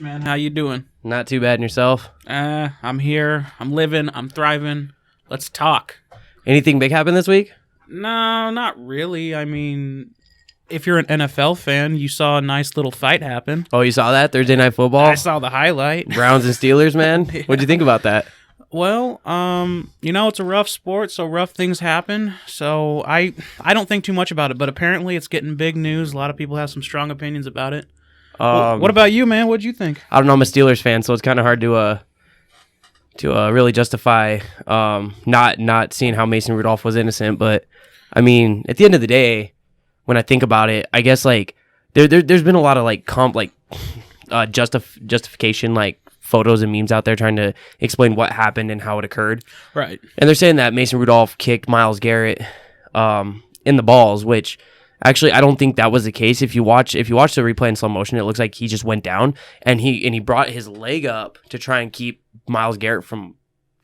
Man, how you doing? Not too bad. And yourself? I'm here. I'm living. I'm thriving. Let's talk. Anything big happen this week? No, not really. I mean, if you're an NFL fan, you saw a nice little fight happen. Oh, you saw that? Thursday Night Football? I saw the highlight. Browns and Steelers, man? Yeah. What'd you think about that? Well, it's a rough sport, so rough things happen. So I don't think too much about it, but apparently it's getting big news. A lot of people have some strong opinions about it. What about you, man? What'd you think? I don't know. I'm a Steelers fan, so it's kind of hard to really justify not seeing how Mason Rudolph was innocent. But I mean, at the end of the day, when I think about it, I guess like there's been a lot of justification like photos and memes out there trying to explain what happened and how it occurred. Right. And they're saying that Mason Rudolph kicked Myles Garrett in the balls, which actually I don't think that was the case. If you watch the replay in slow motion, it looks like he just went down and he brought his leg up to try and keep Myles Garrett from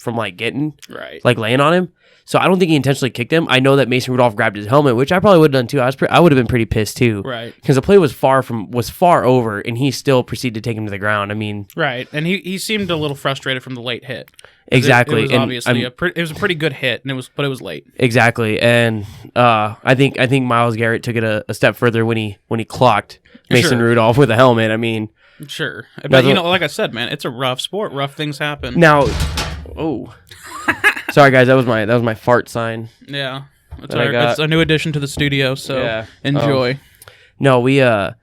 like getting right, like laying on him. So I don't think he intentionally kicked him. I know that Mason Rudolph grabbed his helmet, which I probably would have done too. I would have been pretty pissed too, right? Because the play was far over, and he still proceeded to take him to the ground. I mean, right, and he seemed a little frustrated from the late hit. Exactly, it was obviously it was a pretty good hit, and it was late. Exactly, and I think Myles Garrett took it a step further when he clocked Mason Rudolph with a helmet. I mean, sure, but like I said, man, it's a rough sport. Rough things happen. Now, sorry guys, that was my fart sign. Yeah, it's a new addition to the studio, so yeah. Enjoy. No, we when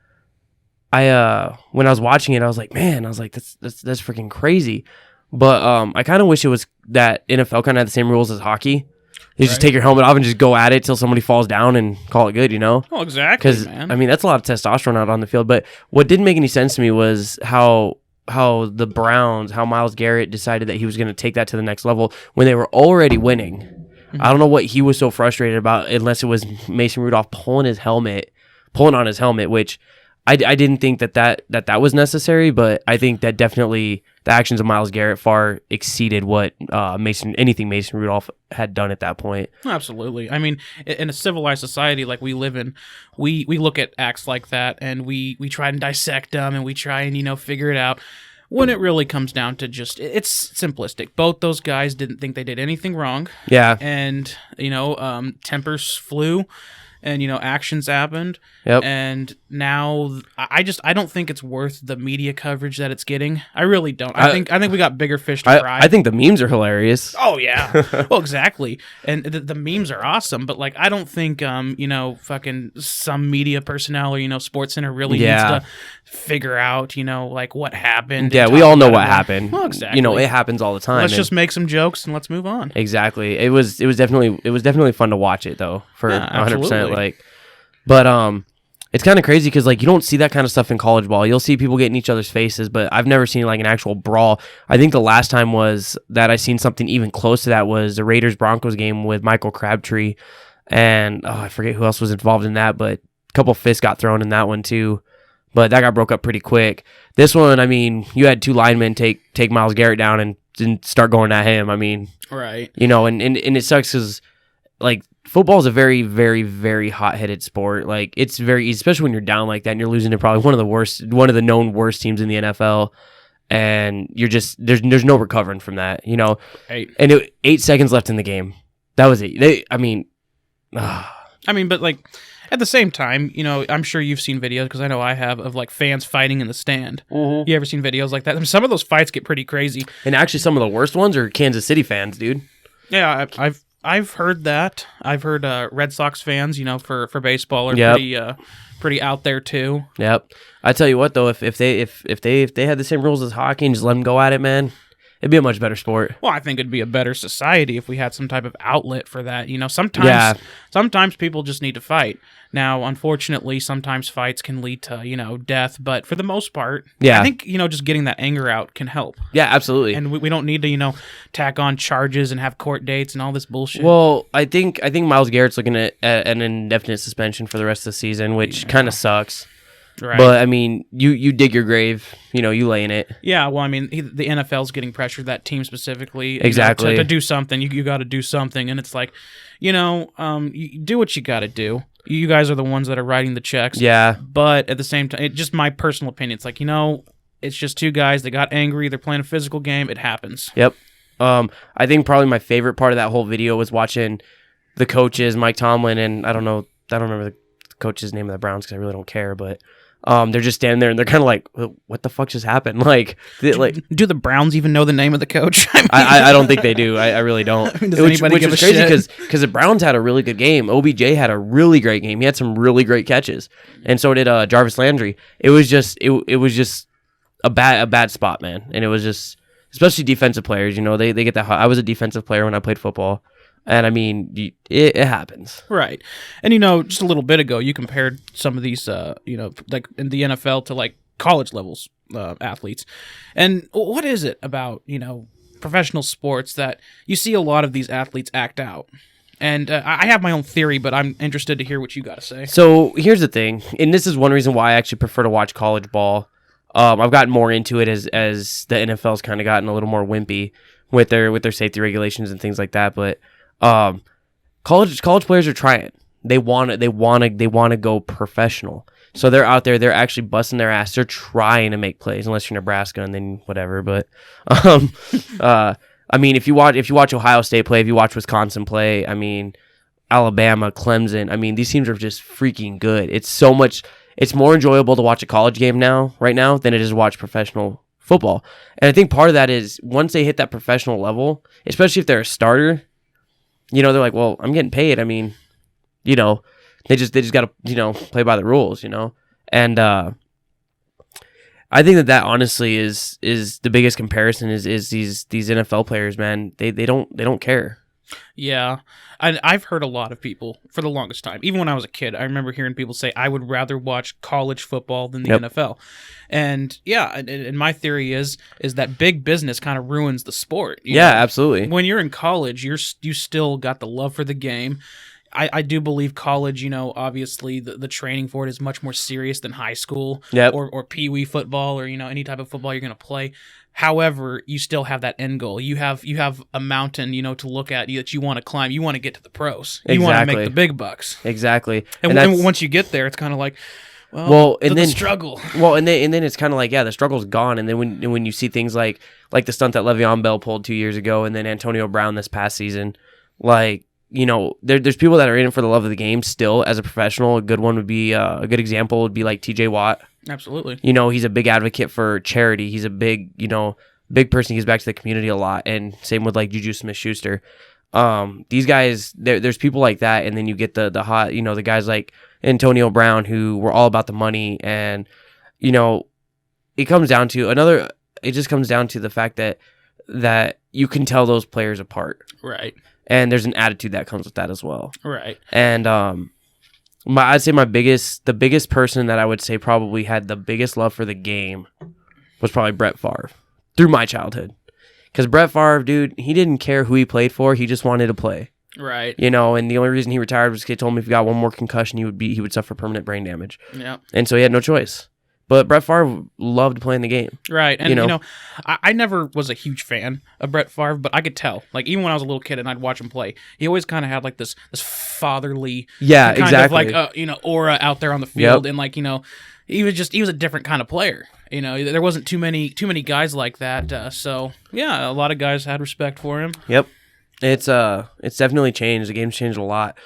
I was watching it, I was like, that's freaking crazy. But I kind of wish it was that NFL kind of had the same rules as hockey. You just take your helmet off and just go at it till somebody falls down and call it good, you know? Oh, exactly, man. I mean, that's a lot of testosterone out on the field. But what didn't make any sense to me was how the Browns, how Myles Garrett decided that he was going to take that to the next level when they were already winning. Mm-hmm. I don't know what he was so frustrated about, unless it was Mason Rudolph pulling on his helmet, which I didn't think that was necessary, but I think that definitely the actions of Myles Garrett far exceeded what anything Mason Rudolph had done at that point. Absolutely. I mean, in a civilized society like we live in, we look at acts like that and we try and dissect them and we try and figure it out. When it really comes down to it's simplistic. Both those guys didn't think they did anything wrong. Yeah. And tempers flew. And actions happened. Yep. And now I don't think it's worth the media coverage that it's getting. I really don't. I think we got bigger fish to fry. I think the memes are hilarious. Oh yeah. Well, exactly. And the memes are awesome, but like I don't think fucking some media personnel or SportsCenter really needs to figure out like what happened. Yeah, we all know what happened. Well, exactly. It happens all the time. Let's just make some jokes and let's move on. Exactly. It was definitely fun to watch it though, for 100%. But it's kind of crazy because you don't see that kind of stuff in college ball. You'll see people get in each other's faces, but I've never seen an actual brawl. I think the last time was that I seen something even close to that was the Raiders-Broncos game with Michael Crabtree, and I forget who else was involved in that, but a couple fists got thrown in that one too. But that got broke up pretty quick. This one, I mean, you had two linemen take Myles Garrett down and start going at him. I mean, right? And it sucks because football is a very, very, very hot-headed sport. It's very easy, especially when you're down like that and you're losing to probably one of the known worst teams in the NFL, and you're just there's no recovering from that, Right. And 8 seconds left in the game. That was it. But at the same time, I'm sure you've seen videos, because I know I have, of fans fighting in the stand. Mm-hmm. You ever seen videos like that? I mean, some of those fights get pretty crazy. And actually, some of the worst ones are Kansas City fans, dude. Yeah, I've heard that. I've heard Red Sox fans, for baseball are pretty out there too. Yep. I tell you what though, if they had the same rules as hockey and just let them go at it, man, it'd be a much better sport. Well, I think it'd be a better society if we had some type of outlet for that. Sometimes people just need to fight. Now, unfortunately, sometimes fights can lead to, death, but for the most part, I think, just getting that anger out can help. Yeah, absolutely. And we don't need to, tack on charges and have court dates and all this bullshit. Well, I think Myles Garrett's looking at an indefinite suspension for the rest of the season, which kind of sucks. Right. But, I mean, you dig your grave, you lay in it. Yeah, well, I mean, the NFL's getting pressured, that team specifically. Exactly. To do something. You got to do something. And it's like, you do what you got to do. You guys are the ones that are writing the checks. Yeah. But at the same time, just my personal opinion, it's like, it's just two guys. They got angry. They're playing a physical game. It happens. Yep. I think probably my favorite part of that whole video was watching the coaches, Mike Tomlin, and I don't remember the coach's name of the Browns because I really don't care, but they're just standing there and they're kind of like, what the fuck just happened? Do the Browns even know the name of the coach? I don't think they do. I really don't. Which is crazy because the Browns had a really good game. OBJ had a really great game. He had some really great catches, and so did Jarvis Landry. It was just a bad spot, man, and it was just especially defensive players. They get that. I was a defensive player when I played football. And I mean, it happens. Right. And, just a little bit ago, you compared some of these, like in the NFL to like college levels athletes. And what is it about, professional sports that you see a lot of these athletes act out? And I have my own theory, but I'm interested to hear what you got to say. So here's the thing. And this is one reason why I actually prefer to watch college ball. I've gotten more into it as the NFL's kind of gotten a little more wimpy with their safety regulations and things like that. But college players are trying. They want to go professional. So they're out there. They're actually busting their ass. They're trying to make plays, unless you're Nebraska and then whatever. But I mean, if you watch Ohio State play, if you watch Wisconsin play, I mean, Alabama, Clemson. I mean, these teams are just freaking good. It's more enjoyable to watch a college game right now than it is to watch professional football. And I think part of that is once they hit that professional level, especially if they're a starter. They're like, well, I'm getting paid. I mean, they just got to, play by the rules, And I think that honestly is the biggest comparison is these NFL players, man. They don't care. Yeah. I've heard a lot of people for the longest time. Even when I was a kid, I remember hearing people say, I would rather watch college football than the NFL. And yeah, and my theory is that big business kind of ruins the sport. Absolutely. When you're in college, you still got the love for the game. I do believe college, obviously the training for it is much more serious than high school or pee-wee football or, any type of football you're going to play. However, you still have that end goal. You have a mountain, to look at that you want to climb. You want to get to the pros. You want to make the big bucks. Exactly. And once you get there, it's kind of like, the struggle. Well, and then it's kind of like, the struggle's gone. And then when you see things like the stunt that Le'Veon Bell pulled 2 years ago, and then Antonio Brown this past season, there's people that are in it for the love of the game still as a professional. A good one would be a good example would be like TJ Watt. Absolutely. He's a big advocate for charity. He's a big person. He gives back to the community a lot. And same with like Juju Smith-Schuster. These guys, there's people like that. And then you get the hot, the guys like Antonio Brown who were all about the money. And, it comes down to the fact that you can tell those players apart. Right. And there's an attitude that comes with that as well. Right. And I'd say the biggest person that I would say probably had the biggest love for the game was probably Brett Favre through my childhood. Because Brett Favre, dude, he didn't care who he played for. He just wanted to play. Right. And the only reason he retired was because he told me if he got one more concussion, he would suffer permanent brain damage. Yeah. And so he had no choice. But Brett Favre loved playing the game. Right. And, I never was a huge fan of Brett Favre, but I could tell. Like, even when I was a little kid and I'd watch him play, he always kind of had, like, this fatherly kind of, like, aura out there on the field. Yep. And, he was a different kind of player. There wasn't too many guys like that. So, yeah, a lot of guys had respect for him. Yep. It's definitely changed. The game's changed a lot.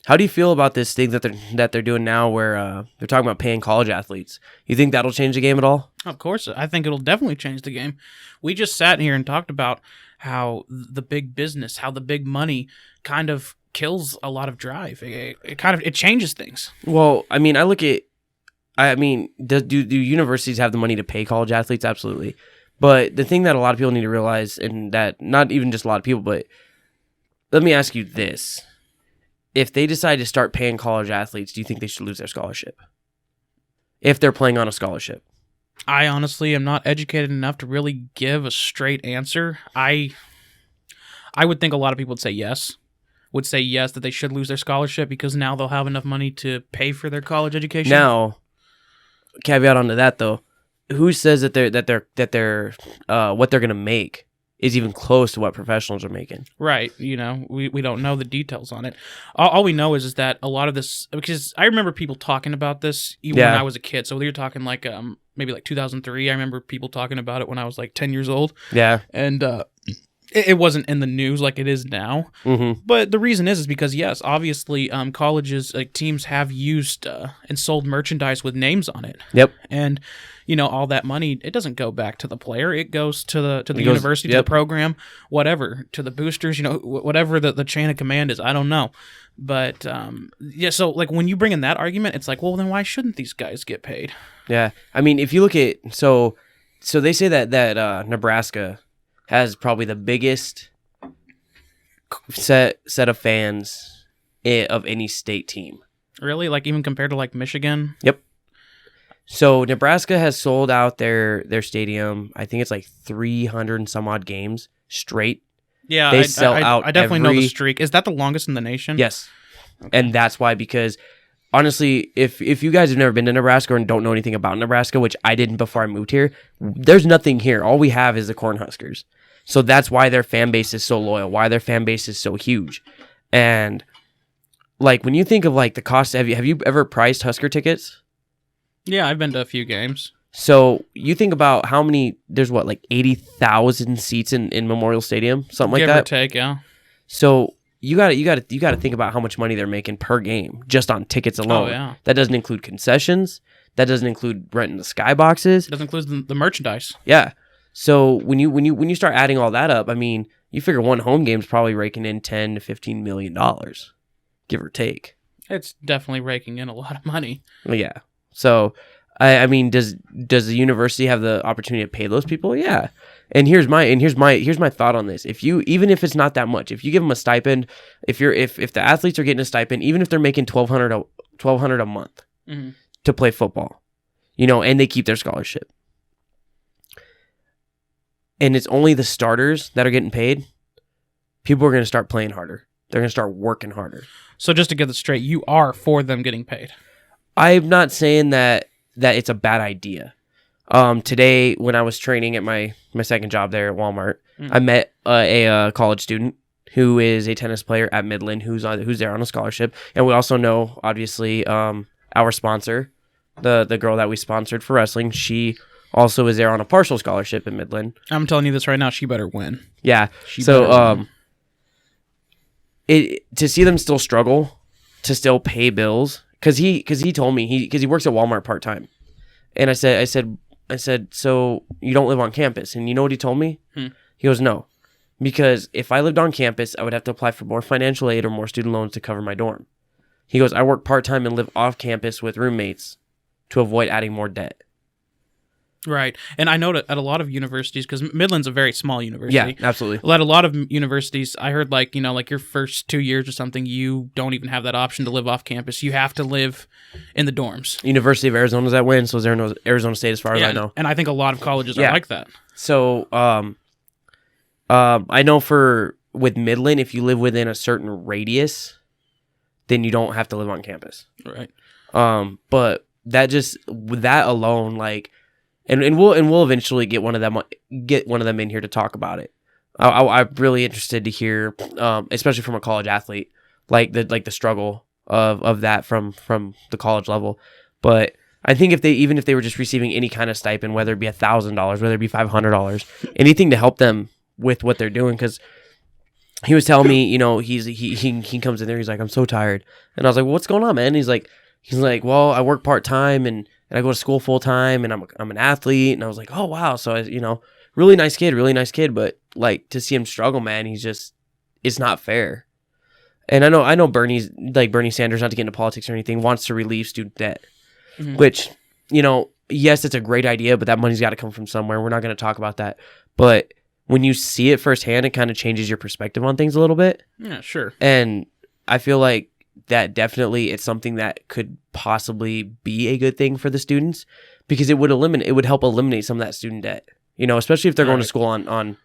How do you feel about this thing that they're doing now where they're talking about paying college athletes? You think that'll change the game at all? Of course. I think it'll definitely change the game. We just sat here and talked about how the big business, how the big money kind of kills a lot of drive. It changes things. Well, I mean, do universities have the money to pay college athletes? Absolutely. But the thing that a lot of people need to realize, and that not even just a lot of people, but let me ask you this. If they decide to start paying college athletes, do you think they should lose their scholarship? If they're playing on a scholarship? I honestly am not educated enough to really give a straight answer. I would think a lot of people would say yes, that they should lose their scholarship because now they'll have enough money to pay for their college education. Now, caveat onto that though, who says that they're what they're going to make is even close to what professionals are making. Right. You know, we don't know the details on it. All we know is that a lot of this, because I remember people talking about this even when I was a kid. So you're talking like maybe like 2003. I remember people talking about it when I was like 10 years old. Yeah. And it wasn't in the news like it is now. Mm-hmm. But the reason is because, yes, obviously colleges, like teams have used and sold merchandise with names on it. Yep. And, you know, all that money, it doesn't go back to the player. It goes to the university, to the program, whatever, to the boosters, you know, whatever the chain of command is. I don't know. But, yeah, so, like, when you bring in that argument, it's like, well, then why shouldn't these guys get paid? Yeah. I mean, if you look at, so they say that Nebraska has probably the biggest set of fans of any state team. Really? Like, even compared to, like, Michigan? Yep. So Nebraska has sold out their stadium. I think it's like 300 and some odd games straight. Yeah, they sell out. I definitely know the streak. Is that the longest in the nation? Yes, okay. And that's why, because honestly, if you guys have never been to Nebraska and don't know anything about Nebraska, which I didn't before I moved here, there's nothing here. All we have is the Cornhuskers. So that's why their fan base is so loyal. Why their fan base is so huge, and like when you think of like the cost, have you ever priced Husker tickets? Yeah, I've been to a few games. So you think about how many, there's what, like 80,000 seats in Memorial Stadium, something like that. Give or take, yeah. So you got to think about how much money they're making per game just on tickets alone. Oh, yeah. That doesn't include concessions. That doesn't include renting the skyboxes. It doesn't include the merchandise. Yeah. So when you start adding all that up, I mean, you figure one home game's probably raking in $10 to $15 million, give or take. It's definitely raking in a lot of money. Well, yeah. So, I mean, does the university have the opportunity to pay those people? Yeah. And here's my thought on this. Even if it's not that much, if you give them a stipend, if the athletes are getting a stipend, even if they're making $1,200 a month mm-hmm. to play football, you know, and they keep their scholarship, and it's only the starters that are getting paid, people are going to start playing harder. They're going to start working harder. So just to get this straight, you are for them getting paid. I'm not saying that it's a bad idea. Today, when I was training at my second job there at Walmart, I met a college student who is a tennis player at Midland who's there on a scholarship. And we also know, obviously, our sponsor, the girl that we sponsored for wrestling, she also is there on a partial scholarship at Midland. I'm telling you this right now, she better win. Yeah. To see them still struggle to still pay bills, because he told me because he works at Walmart part-time. And I said, so you don't live on campus? And you know what he told me? He goes, no, because if I lived on campus, I would have to apply for more financial aid or more student loans to cover my dorm. He goes, I work part-time and live off campus with roommates to avoid adding more debt. Right. And I know that at a lot of universities, because Midland's a very small university. Yeah, absolutely. At a lot of universities, I heard like your first 2 years or something, you don't even have that option to live off campus. You have to live in the dorms. University of Arizona's that way, and so is Arizona State as far as I know. And I think a lot of colleges are like that. So I know with Midland, if you live within a certain radius, then you don't have to live on campus. Right. But with that alone, like, and we'll eventually get one of them in here to talk about it. I'm really interested to hear, especially from a college athlete, like the struggle of that from the college level. But I think if they were just receiving any kind of stipend, whether it be $1,000, whether it be $500, anything to help them with what they're doing, because he was telling me, you know, he comes in there, he's like, I'm so tired, and I was like, well, what's going on, man? He's like, well, I work part time and I go to school full time, and I'm an athlete, and I was like, oh wow, so really nice kid, but like to see him struggle, man, it's not fair. And I know Bernie Sanders, not to get into politics or anything, wants to relieve student debt, which, you know, yes, it's a great idea, but that money's got to come from somewhere. We're not going to talk about that, but when you see it firsthand, it kind of changes your perspective on things a little bit. Yeah, sure. And I feel like that definitely it's something that could possibly be a good thing for the students, because it would help eliminate some of that student debt. You know, especially if they're going to school on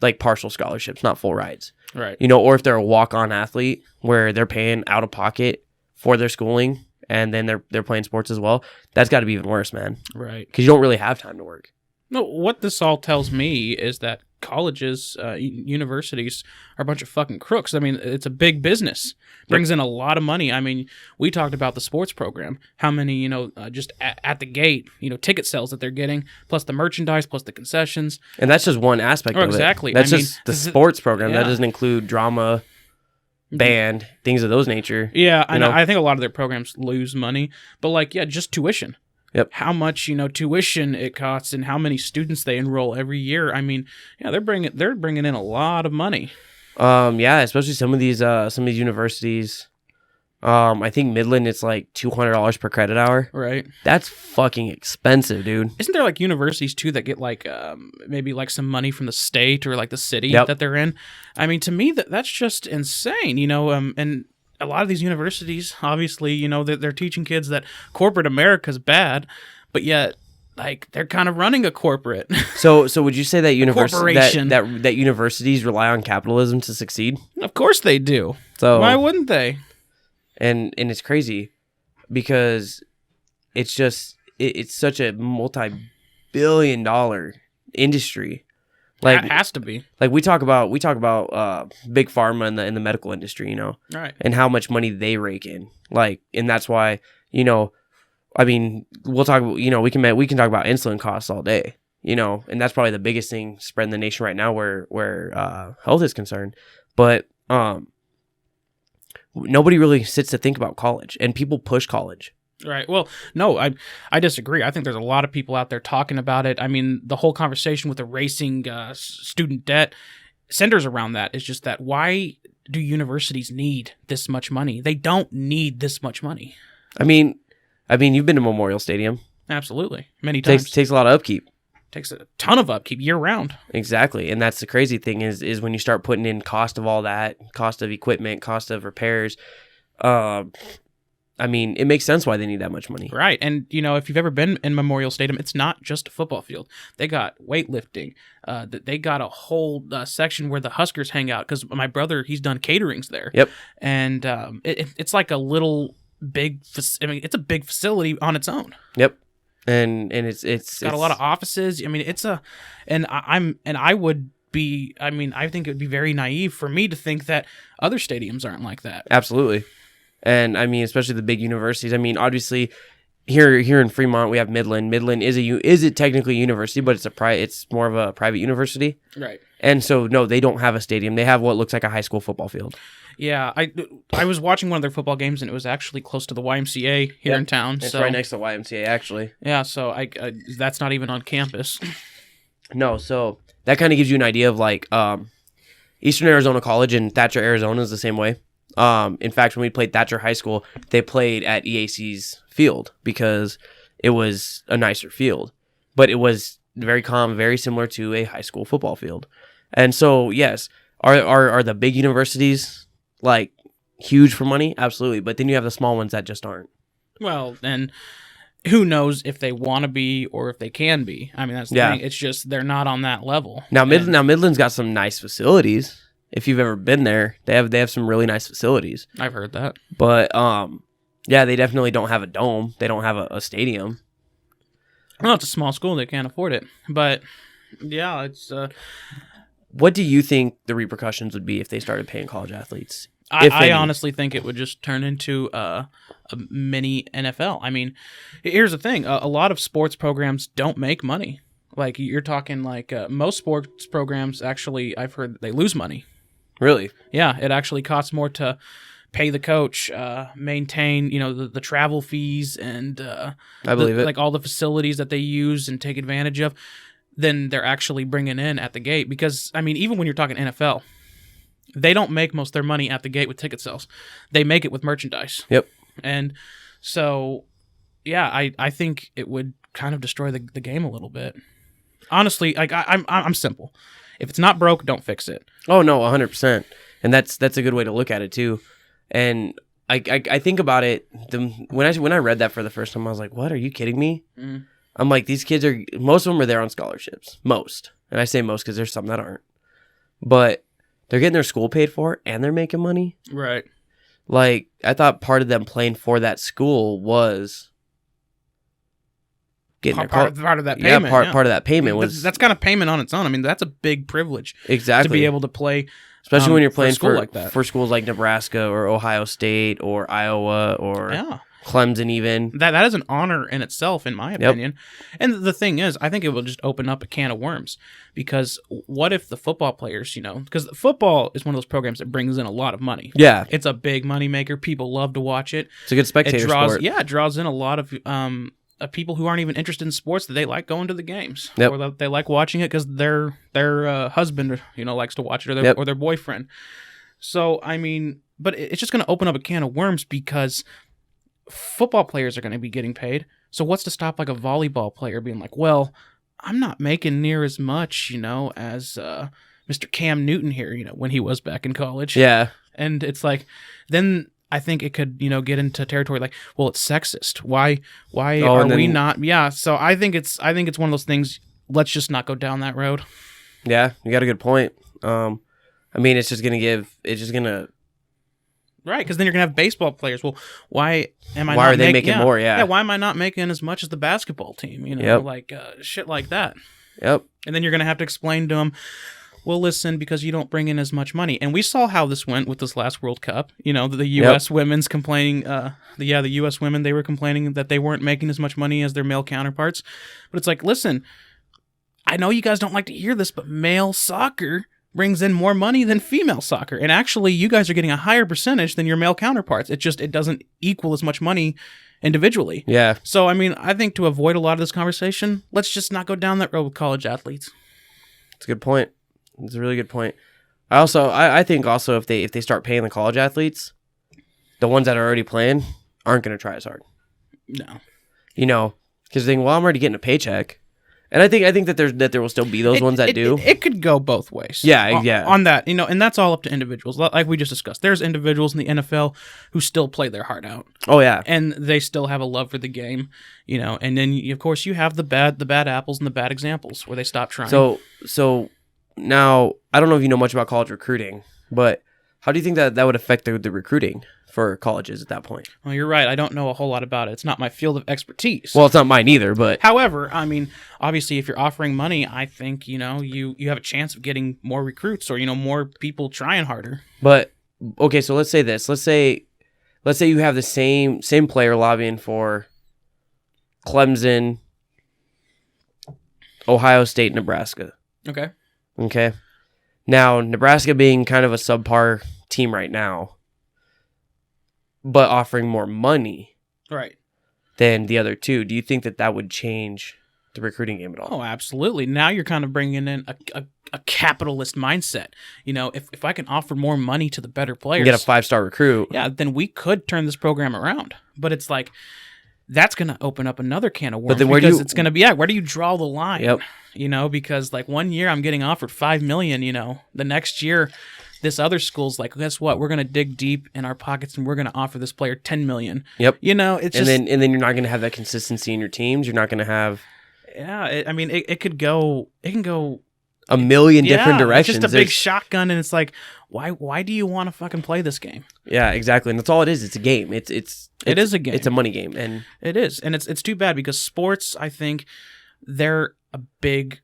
like partial scholarships, not full rides. Right. You know, or if they're a walk-on athlete where they're paying out of pocket for their schooling and then they're playing sports as well. That's got to be even worse, man. Right. Because you don't really have time to work. No, what this all tells me is that colleges, universities are a bunch of fucking crooks. I mean, it's a big business. Brings in a lot of money. I mean, we talked about the sports program, how many, just at the gate, ticket sales that they're getting, plus the merchandise, plus the concessions. And that's just one aspect of exactly. it. That's just the sports program. Yeah. That doesn't include drama, band, things of those nature. Yeah, I think a lot of their programs lose money. But, just tuition. Yep. How much tuition it costs and how many students they enroll every year. I mean, yeah, they're bringing in a lot of money. Yeah, especially some of these universities. I think Midland it's like $200 per credit hour. Right. That's fucking expensive, dude. Isn't there like universities too that get maybe like some money from the state or like the city that they're in? I mean, to me that's just insane, and a lot of these universities, obviously, they're teaching kids that corporate America's bad, but yet, they're kind of running a corporate. So would you say that that universities rely on capitalism to succeed? Of course they do. So why wouldn't they? And it's crazy because it's just it's such a multi-billion-dollar industry. Like it has to be. Like we talk about big pharma in the medical industry, right? And how much money they rake in. And that's why, I mean, we'll talk. We can talk about insulin costs all day, and that's probably the biggest thing spreading the nation right now, where health is concerned. But nobody really sits to think about college, and people push college. Right. Well, no, I disagree. I think there's a lot of people out there talking about it. I mean, the whole conversation with erasing student debt centers around that. It's just that why do universities need this much money? They don't need this much money. I mean, you've been to Memorial Stadium. Absolutely. Many times. Takes a lot of upkeep. Takes a ton of upkeep year round. Exactly. And that's the crazy thing is when you start putting in cost of all that, cost of equipment, cost of repairs, I mean, it makes sense why they need that much money. Right. And, if you've ever been in Memorial Stadium, it's not just a football field. They got weightlifting. They got a whole section where the Huskers hang out because my brother, he's done caterings there. Yep. And it's like a little it's a big facility on its own. Yep. And it's got a lot of offices. I mean, I think it would be very naive for me to think that other stadiums aren't like that. Absolutely. And I mean, especially the big universities. I mean, obviously, here in Fremont we have Midland. Midland is it technically a university, but it's more of a private university. Right. And so no, they don't have a stadium. They have what looks like a high school football field. Yeah, I was watching one of their football games and it was actually close to the YMCA here in town. It's right next to YMCA actually. Yeah, so that's not even on campus. No, so that kind of gives you an idea of Eastern Arizona College and Thatcher, Arizona is the same way. In fact, when we played Thatcher High School, they played at EAC's field because it was a nicer field, but it was very calm, very similar to a high school football field. And so, yes, are the big universities huge for money? Absolutely. But then you have the small ones that just aren't. Well, and who knows if they want to be or if they can be. I mean, that's the thing. It's just they're not on that level. Now, Midland's got some nice facilities. If you've ever been there, they have some really nice facilities. I've heard that. But they definitely don't have a dome. They don't have a stadium. Well, it's a small school. They can't afford it. But yeah, it's. What do you think the repercussions would be if they started paying college athletes? I honestly think it would just turn into a mini NFL. I mean, here's the thing: a lot of sports programs don't make money. Like you're talking, most sports programs actually, I've heard they lose money. Really? Yeah, it actually costs more to pay the coach, maintain, the travel fees and I believe it. All the facilities that they use and take advantage of, than they're actually bringing in at the gate. Because I mean, even when you're talking NFL, they don't make most of their money at the gate with ticket sales. They make it with merchandise. Yep. And so, yeah, I think it would kind of destroy the game a little bit. Honestly, I'm simple. If it's not broke, don't fix it. Oh no, 100%. And that's a good way to look at it too. And I think about it. When I read that for the first time, I was like, "What? Are you kidding me?" Mm. I'm like, these kids most of them are there on scholarships. Most, and I say most because there's some that aren't. But they're getting their school paid for, and they're making money. Right. I thought part of them playing for that school was getting part of that payment. Yeah, part of that payment was that's kind of payment on its own. I mean, that's a big privilege. Exactly. To be able to play, especially when you're playing for schools like Nebraska or Ohio State or Iowa or Clemson even. That is an honor in itself, in my opinion. And the thing is, I think it will just open up a can of worms, because what if the football players, because football is one of those programs that brings in a lot of money. Yeah. It's a big money maker. People love to watch it. It's a good spectator sport. Yeah, it draws in a lot of people who aren't even interested in sports, that they like going to the games. Yep. Or that they like watching it because their husband, likes to watch it, or their boyfriend. So, I mean, but it's just going to open up a can of worms, because football players are going to be getting paid. So what's to stop like a volleyball player being like, well, I'm not making near as much, as Mr. Cam Newton here, when he was back in college. Yeah. And it's like, then I think it could, get into territory like, well, it's sexist. Why are we not? Yeah. So I think it's one of those things. Let's just not go down that road. Yeah, you got a good point. I mean, it's just gonna. Right, because then you're gonna have baseball players. Well, why are they making more? Yeah. Why am I not making as much as the basketball team? Like shit like that. Yep. And then you're gonna have to explain to them, well, listen, because you don't bring in as much money. And we saw how this went with this last World Cup. The U.S. women's complaining. The U.S. women, they were complaining that they weren't making as much money as their male counterparts. But it's like, listen, I know you guys don't like to hear this, but male soccer brings in more money than female soccer. And actually, you guys are getting a higher percentage than your male counterparts. It doesn't equal as much money individually. Yeah. So, I mean, I think to avoid a lot of this conversation, let's just not go down that road with college athletes. It's a good point. It's a really good point. I think also if they start paying the college athletes, the ones that are already playing aren't going to try as hard. No. Because they think, well, I'm already getting a paycheck. And I think that there will still be those ones that do. It could go both ways. Yeah, yeah. On that, and that's all up to individuals. Like we just discussed, there's individuals in the NFL who still play their heart out. Oh yeah, and they still have a love for the game. And then of course you have the bad apples and the bad examples where they stop trying. So now I don't know if you know much about college recruiting, but how do you think that would affect the recruiting for colleges at that point? Well, you're right. I don't know a whole lot about it. It's not my field of expertise. Well, it's not mine either, but... However, I mean, obviously, if you're offering money, I think, you have a chance of getting more recruits or, more people trying harder. But, okay, so let's say this. Let's say you have the same player lobbying for Clemson, Ohio State, Nebraska. Okay. Now, Nebraska being kind of a subpar team right now, but offering more money than the other two. Do you think that would change the recruiting game at all? Oh, absolutely. Now you're kind of bringing in a capitalist mindset. If I can offer more money to the better players, get a 5-star recruit, then we could turn this program around. But it's like, that's going to open up another can of worms. But then it's going to be, where do you draw the line? Yep. Because like one year I'm getting offered $5 million, the next year this other school's like, guess what? We're going to dig deep in our pockets and we're going to offer this player $10 million. Yep. It's and then you're not going to have that consistency in your teams. You're not going to have. Yeah. It can go a million different directions. It's just a big shotgun. And it's like, why do you want to fucking play this game? Yeah, exactly. And that's all it is. It's a game. It is a game. It's a money game. And it is. And it's too bad because sports, I think they're a big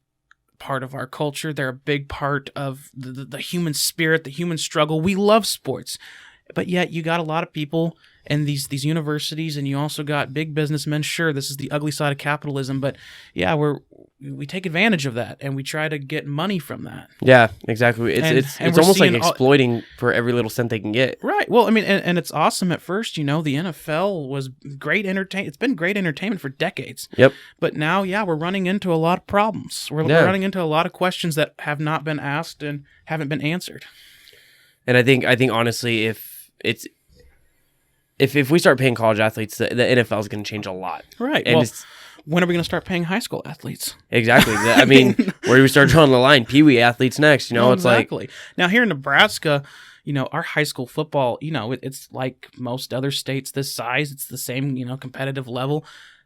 part of our culture. They're a big part of the human spirit, the human struggle. We love sports, but yet you got a lot of people in these universities, and you also got big businessmen. Sure, this is the ugly side of capitalism, but yeah, we take advantage of that and we try to get money from that. Yeah, exactly. It's almost like exploiting for every little cent they can get. Right. Well, and it's awesome at first. The NFL was great entertainment. It's been great entertainment for decades. Yep. But now, we're running into a lot of problems. We're running into a lot of questions that have not been asked and haven't been answered. And I think honestly, if we start paying college athletes, the NFL is going to change a lot. Right. And when are we going to start paying high school athletes? Exactly. I mean, where do we start drawing the line? Pee-wee athletes next, it's exactly. Now, here in Nebraska, our high school football, it's like most other states this size. It's the same, competitive level.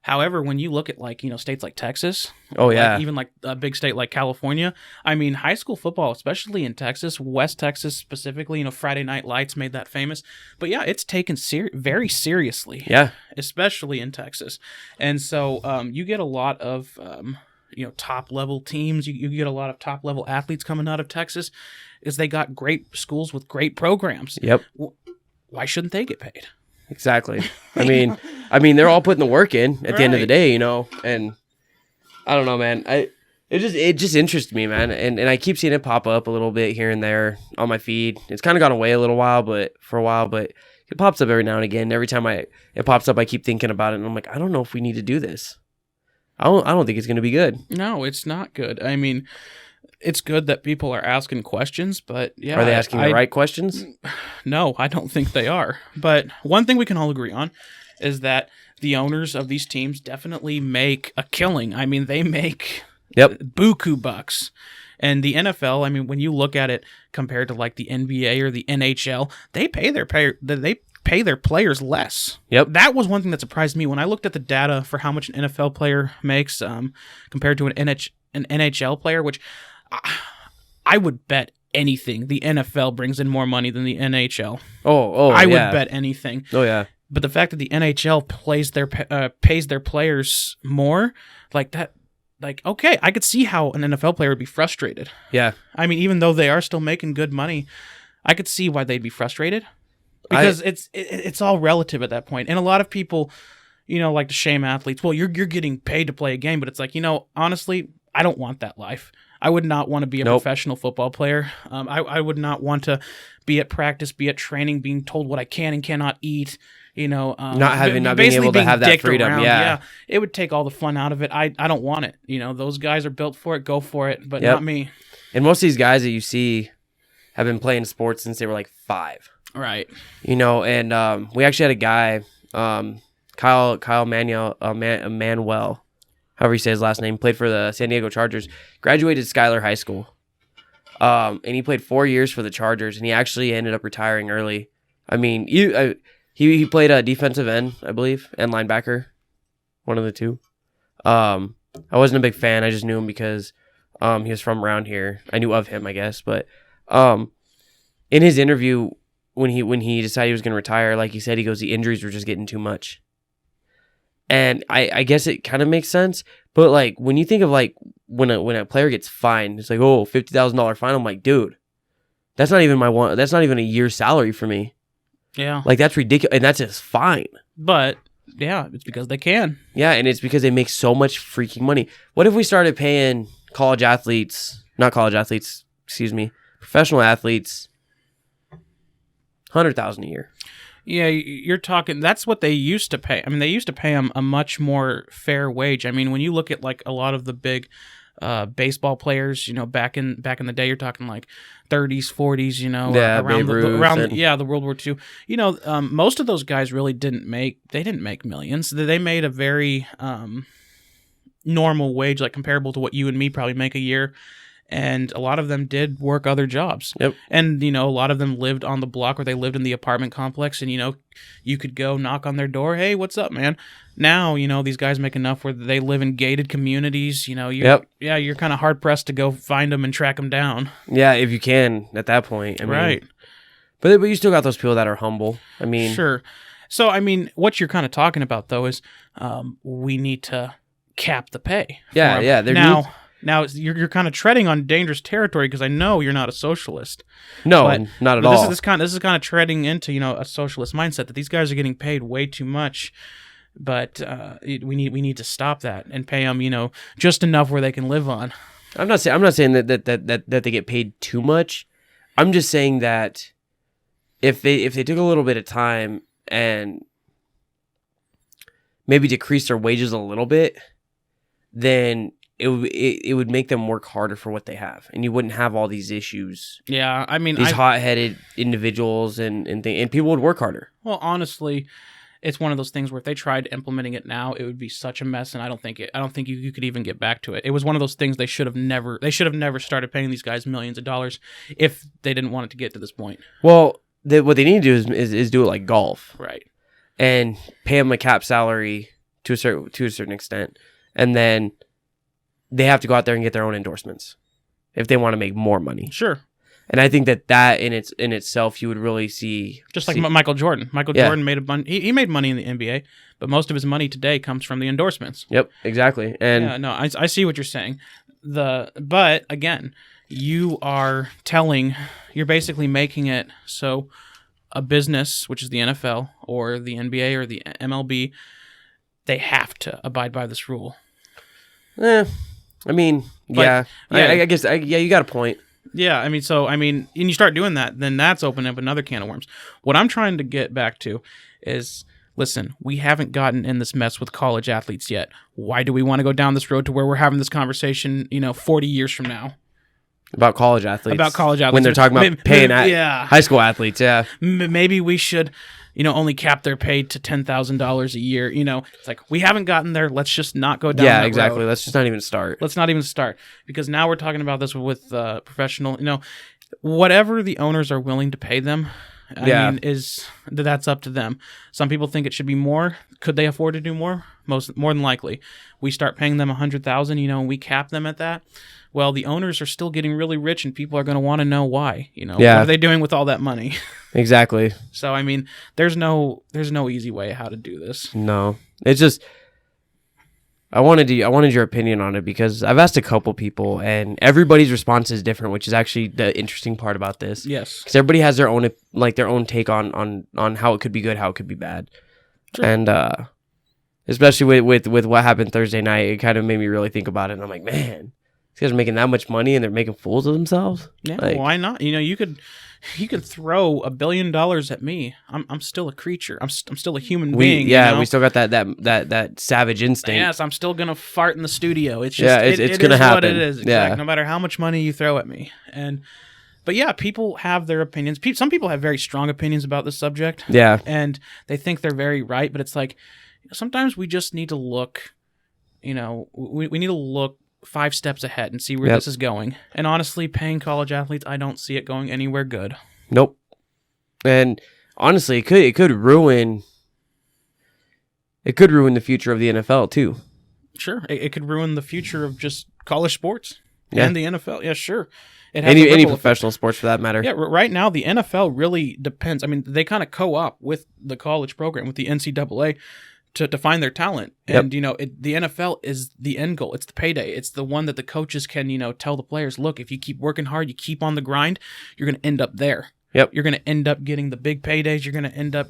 However, when you look at like, states like Texas, Oh yeah, even like a big state like California, I mean, high school football, especially in Texas, West Texas specifically, Friday Night Lights made that famous. But yeah, it's taken very seriously. Yeah, especially in Texas, and so you get a lot of top level teams. You get a lot of top level athletes coming out of Texas, because they got great schools with great programs. Yep. Why shouldn't they get paid? Exactly. I mean, they're all putting the work in at the end of the day, and I don't know, man. It just interests me, man. And I keep seeing it pop up a little bit here and there on my feed. It's kind of gone away for a while, but it pops up every now and again. Every time it pops up, I keep thinking about it, and I'm like, I don't know if we need to do this. I don't think it's going to be good. No, it's not good. I mean, it's good that people are asking questions, but yeah. Are they asking the right questions? No, I don't think they are. But one thing we can all agree on is that the owners of these teams definitely make a killing. I mean, they make buku bucks. And the NFL, I mean, when you look at it compared to like the NBA or the NHL, they pay their players less. Yep. That was one thing that surprised me when I looked at the data for how much an NFL player makes compared to an NHL player, which I would bet anything the NFL brings in more money than the NHL. I would bet anything. Oh yeah. But the fact that the NHL pays their players more, like that, like, okay, I could see how an NFL player would be frustrated. Yeah. I mean, even though they are still making good money, I could see why they'd be frustrated, because it's all relative at that point. And a lot of people, like to shame athletes. Well, you're getting paid to play a game, but it's like, honestly, I don't want that life. I would not want to be a professional football player. I would not want to be at practice, be at training, being told what I can and cannot eat. Not being able to have that freedom. Around. Yeah, it would take all the fun out of it. I don't want it. Those guys are built for it. Go for it, but not me. And most of these guys that you see have been playing sports since they were like 5. Right. And we actually had a guy, Kyle Manuel, however you say his last name, played for the San Diego Chargers, graduated Schuyler High School. And he played 4 years for the Chargers, and he actually ended up retiring early. I mean, he played a defensive end, I believe, and linebacker, one of the two. I wasn't a big fan. I just knew him because he was from around here. I knew of him, I guess. But in his interview, when he decided he was going to retire, like he said, he goes, the injuries were just getting too much. And I guess it kind of makes sense, but like when you think of like when a player gets fined, it's like, oh, $50,000 fine. I'm like, dude, that's not even that's not even a year's salary for me. Yeah, like that's ridiculous, and that's just fine. But yeah, it's because they can. Yeah, and it's because they make so much freaking money. What if we started paying professional athletes, $100,000 a year? Yeah, you're talking. That's what they used to pay. I mean, they used to pay them a much more fair wage. I mean, when you look at like a lot of the big baseball players, back in the day, you're talking like 30s, 40s, around the World War II. Most of those guys really didn't make millions. They made a very normal wage, like comparable to what you and me probably make a year. And a lot of them did work other jobs. Yep. And, a lot of them lived on the block, or they lived in the apartment complex. And, you could go knock on their door. Hey, what's up, man? Now, these guys make enough where they live in gated communities. You're kind of hard pressed to go find them and track them down. Yeah, if you can at that point. Right. But you still got those people that are humble. I mean. Sure. So, I mean, what you're kind of talking about, though, is we need to cap the pay. Yeah. Now you're kind of treading on dangerous territory, because I know you're not a socialist. No, not at all. This is kind of treading into a socialist mindset that these guys are getting paid way too much, but we need to stop that and pay them just enough where they can live on. I'm not saying that they get paid too much. I'm just saying that if they took a little bit of time and maybe decrease their wages a little bit, then it would make them work harder for what they have, and you wouldn't have all these issues. Yeah, I mean, these hot-headed individuals and people would work harder. Well, honestly, it's one of those things where if they tried implementing it now, it would be such a mess, and I don't think you could even get back to it. It was one of those things they should have never started paying these guys millions of dollars if they didn't want it to get to this point. Well, what they need to do is do it like golf, right? And pay them a cap salary to a certain extent, and then they have to go out there and get their own endorsements if they want to make more money. Sure. And I think that in itself, you would really see just like Michael Jordan. Michael Jordan made he made money in the NBA, but most of his money today comes from the endorsements. Yep, exactly. And I see what you're saying. But again, you're basically making it so a business, which is the NFL or the NBA or the MLB, they have to abide by this rule. I mean, I guess you got a point. Yeah, and you start doing that, then that's opening up another can of worms. What I'm trying to get back to is, listen, we haven't gotten in this mess with college athletes yet. Why do we want to go down this road to where we're having this conversation, 40 years from now? About college athletes. When they're talking about paying high school athletes, yeah. Maybe we should, only cap their pay to $10,000 a year. It's like, we haven't gotten there. Let's just not go down that road. Yeah, exactly. Let's just not even start. Let's not even start. Because now we're talking about this with professional, whatever the owners are willing to pay them, that's up to them. Some people think it should be more. Could they afford to do more? More than likely. We start paying them $100,000, and we cap them at that. Well, the owners are still getting really rich, and people are going to want to know why. What are they doing with all that money? Exactly. So, there's no easy way how to do this. No, it's just I wanted your opinion on it because I've asked a couple people, and everybody's response is different, which is actually the interesting part about this. Yes, because everybody has their own take on how it could be good, how it could be bad, sure. And especially with what happened Thursday night, it kind of made me really think about it. And I'm like, man. These guys are making that much money and they're making fools of themselves. Yeah, why not? You could throw $1 billion at me. I'm still a creature. I'm still a human being. Yeah, we still got that savage instinct. Yes, I'm still gonna fart in the studio. It's just it's gonna happen. What it is. Exactly. Yeah. No matter how much money you throw at me. But yeah, people have their opinions. Some people have very strong opinions about this subject. Yeah, and they think they're very right. But it's like sometimes we just need to look. We need to look 5 steps ahead and see where this is going. And honestly, paying college athletes, I don't see it going anywhere good. Nope. And honestly, it could ruin the future of the NFL too. Sure, it could ruin the future of just college sports and the NFL. Yeah, sure. It has any professional sports for that matter. Yeah, right now the NFL really depends. They kind of co-op with the college program with the NCAA. To find their talent. And, the NFL is the end goal. It's the payday. It's the one that the coaches can, tell the players, look, if you keep working hard, you keep on the grind, you're going to end up there. Yep. You're going to end up getting the big paydays. You're going to end up,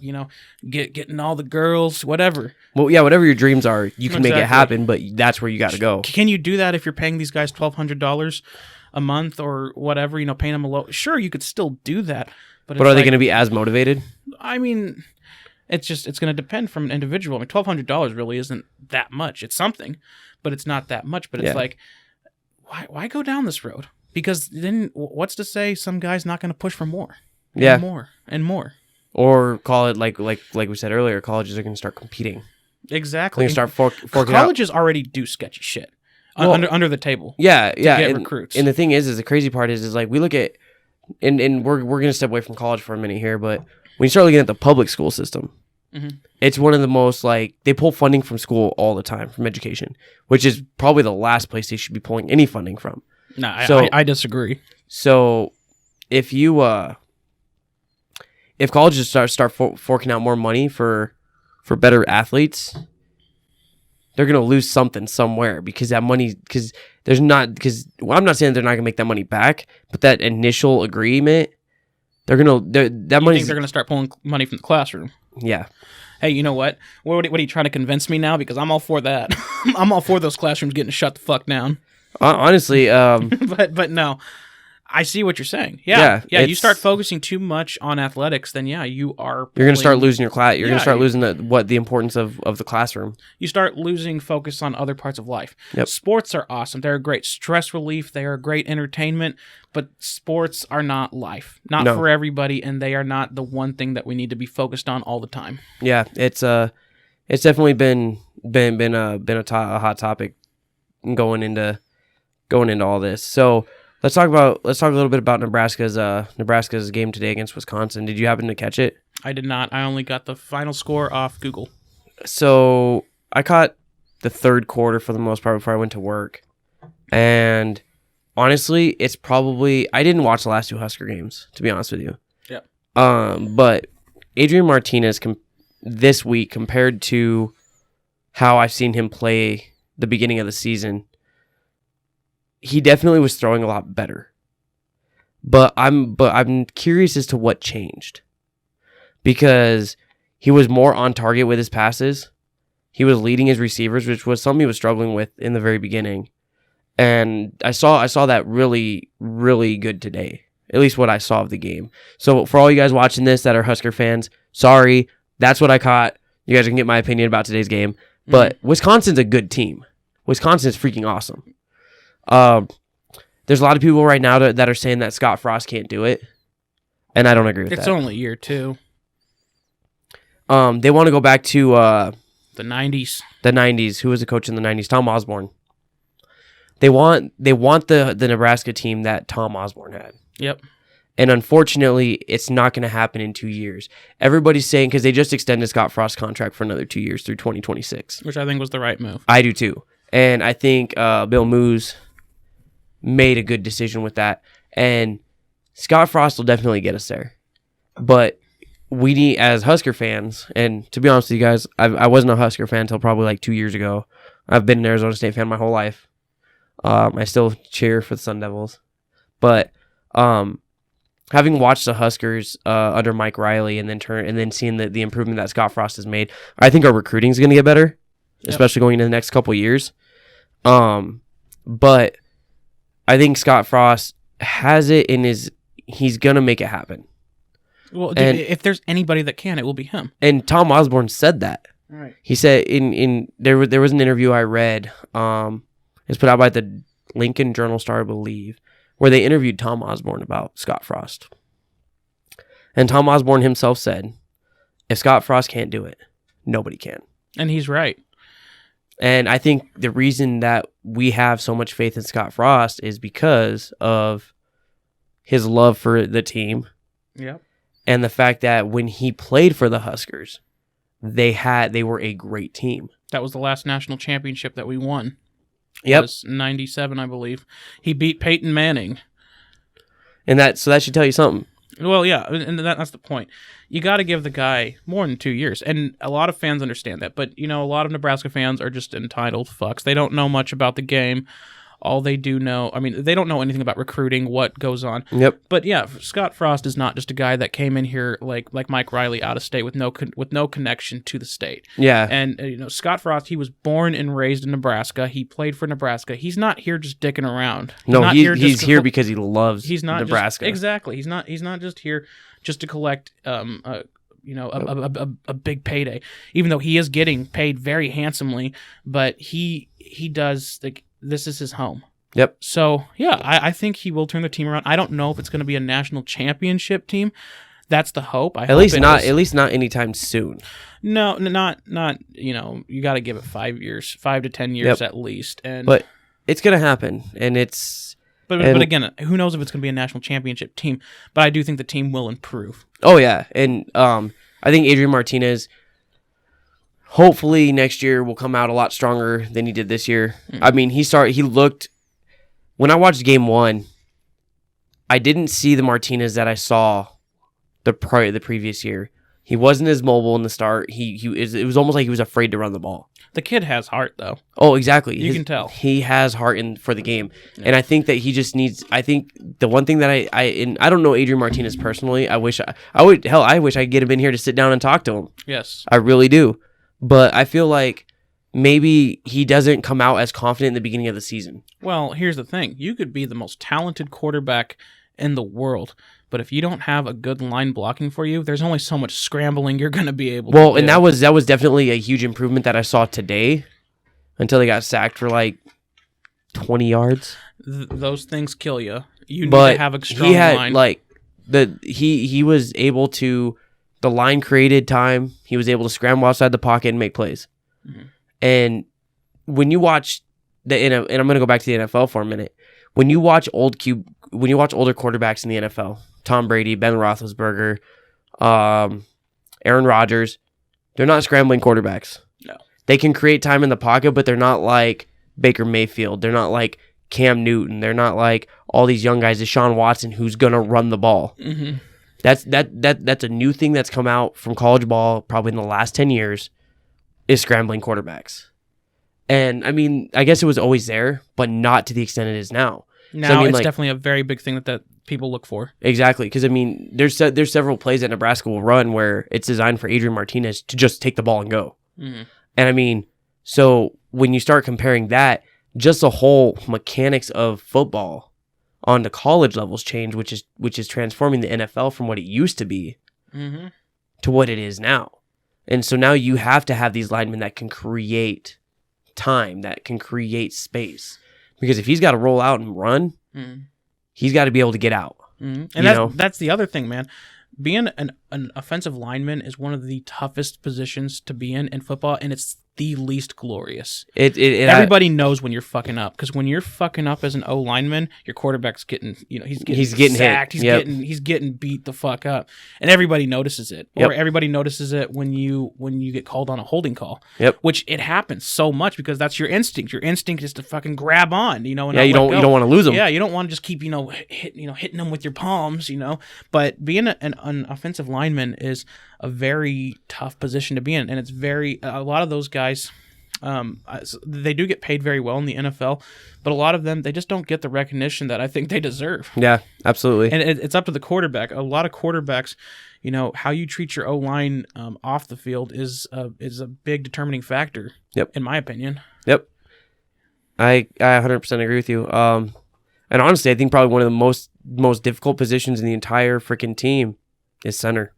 getting all the girls, whatever. Well, yeah, whatever your dreams are, you can make it happen, but that's where you got to go. Can you do that if you're paying these guys $1,200 a month or whatever, paying them a low? Sure, you could still do that. But are they going to be as motivated? It's going to depend from an individual. $1,200 really isn't that much. It's something, but it's not that much. But it's like, why go down this road? Because then what's to say some guy's not going to push for more? And more and more. Or call it like we said earlier, colleges are going to start competing. Exactly. They're going to start forking colleges already do sketchy shit under the table. Yeah, to get recruits. And the thing is the crazy part is like we look at, and we're going to step away from college for a minute here, but when you start looking at the public school system, it's one of the most they pull funding from school all the time, from education, which is probably the last place they should be pulling any funding from. No, I disagree. So if colleges start forking out more money for better athletes, they're going to lose something somewhere because that money, I'm not saying they're not going to make that money back, but that initial agreement, they're going to, that money. They're going to start pulling money from the classroom. Yeah. Hey, you know what? What are you trying to convince me now? Because I'm all for that. I'm all for those classrooms getting shut the fuck down. Honestly, but no, I see what you're saying. Yeah. You start focusing too much on athletics, then you're going to start losing your class. You're going to start losing the importance of the classroom. You start losing focus on other parts of life. Yep. Sports are awesome. They're a great stress relief. They are great entertainment. But sports are not life, not for everybody, and they are not the one thing that we need to be focused on all the time. Yeah, it's definitely been a hot topic going into all this. So let's talk a little bit about Nebraska's game today against Wisconsin. Did you happen to catch it? I did not. I only got the final score off Google. So the third quarter for the most part before I went to work. And honestly, it's probably I didn't watch the last two Husker games, to be honest with you. Yep. But Adrian Martinez this week compared to how I've seen him play the beginning of the season, he definitely was throwing a lot better. But I'm curious as to what changed. Because he was more on target with his passes. He was leading his receivers, which was something he was struggling with in the very beginning. And I saw that really, really good today. At least what I saw of the game. So for all you guys watching this that are Husker fans, sorry, that's what I caught. You guys can get my opinion about today's game. But Wisconsin's a good team. Wisconsin's freaking awesome. There's a lot of people right now that are saying that Scott Frost can't do it. And I don't agree with that. It's only year 2. They want to go back to the 90s. The 90s. Who was the coach in the 90s? Tom Osborne. They want the Nebraska team that Tom Osborne had. Yep. And unfortunately, it's not going to happen in 2 years. Everybody's saying, because they just extended Scott Frost's contract for another 2 years through 2026. Which I think was the right move. I do too. And I think Bill Moos made a good decision with that. And Scott Frost will definitely get us there. But we need, as Husker fans, and to be honest with you guys, I wasn't a Husker fan until probably like 2 years ago. I've been an Arizona State fan my whole life. I still cheer for the Sun Devils. But having watched the Huskers under Mike Riley and then seeing the improvement that Scott Frost has made, I think our recruiting is going to get better, especially going into the next couple of years. But I think Scott Frost has it in he's going to make it happen. Well, if there's anybody that can, it will be him. And Tom Osborne said that. Right. He said there was an interview I read. It's put out by the Lincoln Journal-Star, I believe, where they interviewed Tom Osborne about Scott Frost. And Tom Osborne himself said, if Scott Frost can't do it, nobody can. And he's right. And I think the reason that we have so much faith in Scott Frost is because of his love for the team. Yep. And the fact that when he played for the Huskers, they were a great team. That was the last national championship that we won. Yep. It was 97, I believe. He beat Peyton Manning. And that should tell you something. Well, yeah, and that's the point. You got to give the guy more than 2 years. And a lot of fans understand that. But, a lot of Nebraska fans are just entitled fucks. They don't know much about the game. All they do know, they don't know anything about recruiting, what goes on. Yep. But yeah, Scott Frost is not just a guy that came in here like Mike Riley, out of state with no connection to the state. Yeah. And Scott Frost, he was born and raised in Nebraska. He played for Nebraska. He's not here just dicking around. He's here because he loves Nebraska. Exactly. He's not just here just to collect a big payday. Even though he is getting paid very handsomely, but he does this is his home. Yep. So, yeah, I think he will turn the team around. I don't know if it's going to be a national championship team. That's the hope. At least not anytime soon. No, not you got to give it 5 years, 5 to 10 years at least. But it's going to happen, and it's But again, who knows if it's going to be a national championship team, but I do think the team will improve. Oh yeah, and I think Adrian Martinez hopefully next year will come out a lot stronger than he did this year. He looked, when I watched game 1, I didn't see the Martinez that I saw the previous year. He wasn't as mobile in the start. It was almost like he was afraid to run the ball. The kid has heart, though. Oh, exactly. You can tell. He has heart for the game. Yeah. And I think that he just needs, I think the one thing that I don't know Adrian Martinez personally. I wish I could get him in here to sit down and talk to him. Yes. I really do. But I feel like maybe he doesn't come out as confident in the beginning of the season. Well, here's the thing. You could be the most talented quarterback in the world, but if you don't have a good line blocking for you, there's only so much scrambling you're going to be able to do. Well, and that was definitely a huge improvement that I saw today until they got sacked for like 20 yards. Those things kill you. You need to have a strong line. He was able to, the line created time. He was able to scramble outside the pocket and make plays. Mm-hmm. And when you watch and I'm going to go back to the NFL for a minute. When you watch older quarterbacks in the NFL, Tom Brady, Ben Roethlisberger, Aaron Rodgers, they're not scrambling quarterbacks. No. They can create time in the pocket, but they're not like Baker Mayfield. They're not like Cam Newton. They're not like all these young guys, Deshaun Watson, who's gonna run the ball. Mm-hmm. That's a new thing that's come out from college ball probably in the last 10 years is scrambling quarterbacks. And I mean, I guess it was always there, but not to the extent it is now. Now so, I mean, it's definitely a very big thing that people look for. Exactly, because I mean, there's several plays that Nebraska will run where it's designed for Adrian Martinez to just take the ball and go. Mm-hmm. And I mean, so when you start comparing that, just the whole mechanics of football on the college levels change, which is transforming the NFL from what it used to be mm-hmm. to what it is now. And so now you have to have these linemen that can create time, that can create space. Because if he's got to roll out and run, he's got to be able to get out. Mm-hmm. And that's the other thing, man. Being an offensive lineman is one of the toughest positions to be in football, and it's the least glorious. Everybody knows when you're fucking up, because when you're fucking up as an O lineman, your quarterback's getting, he's getting sacked, hit. he's getting beat the fuck up, and everybody notices it. Or everybody notices it when you get called on a holding call. Yep. Which it happens so much because that's your instinct. Your instinct is to fucking grab on, and you don't want to lose them. Yeah, you don't want to just keep hitting them with your palms, But being an offensive lineman is a very tough position to be in, and it's a lot of those guys, they do get paid very well in the NFL, but a lot of them, they just don't get the recognition that I think they deserve. Yeah, absolutely. And it's up to the quarterback. A lot of quarterbacks, how you treat your O-line off the field is a big determining factor. Yep. In my opinion. Yep. I 100% agree with you. And honestly, I think probably one of the most difficult positions in the entire freaking team is center.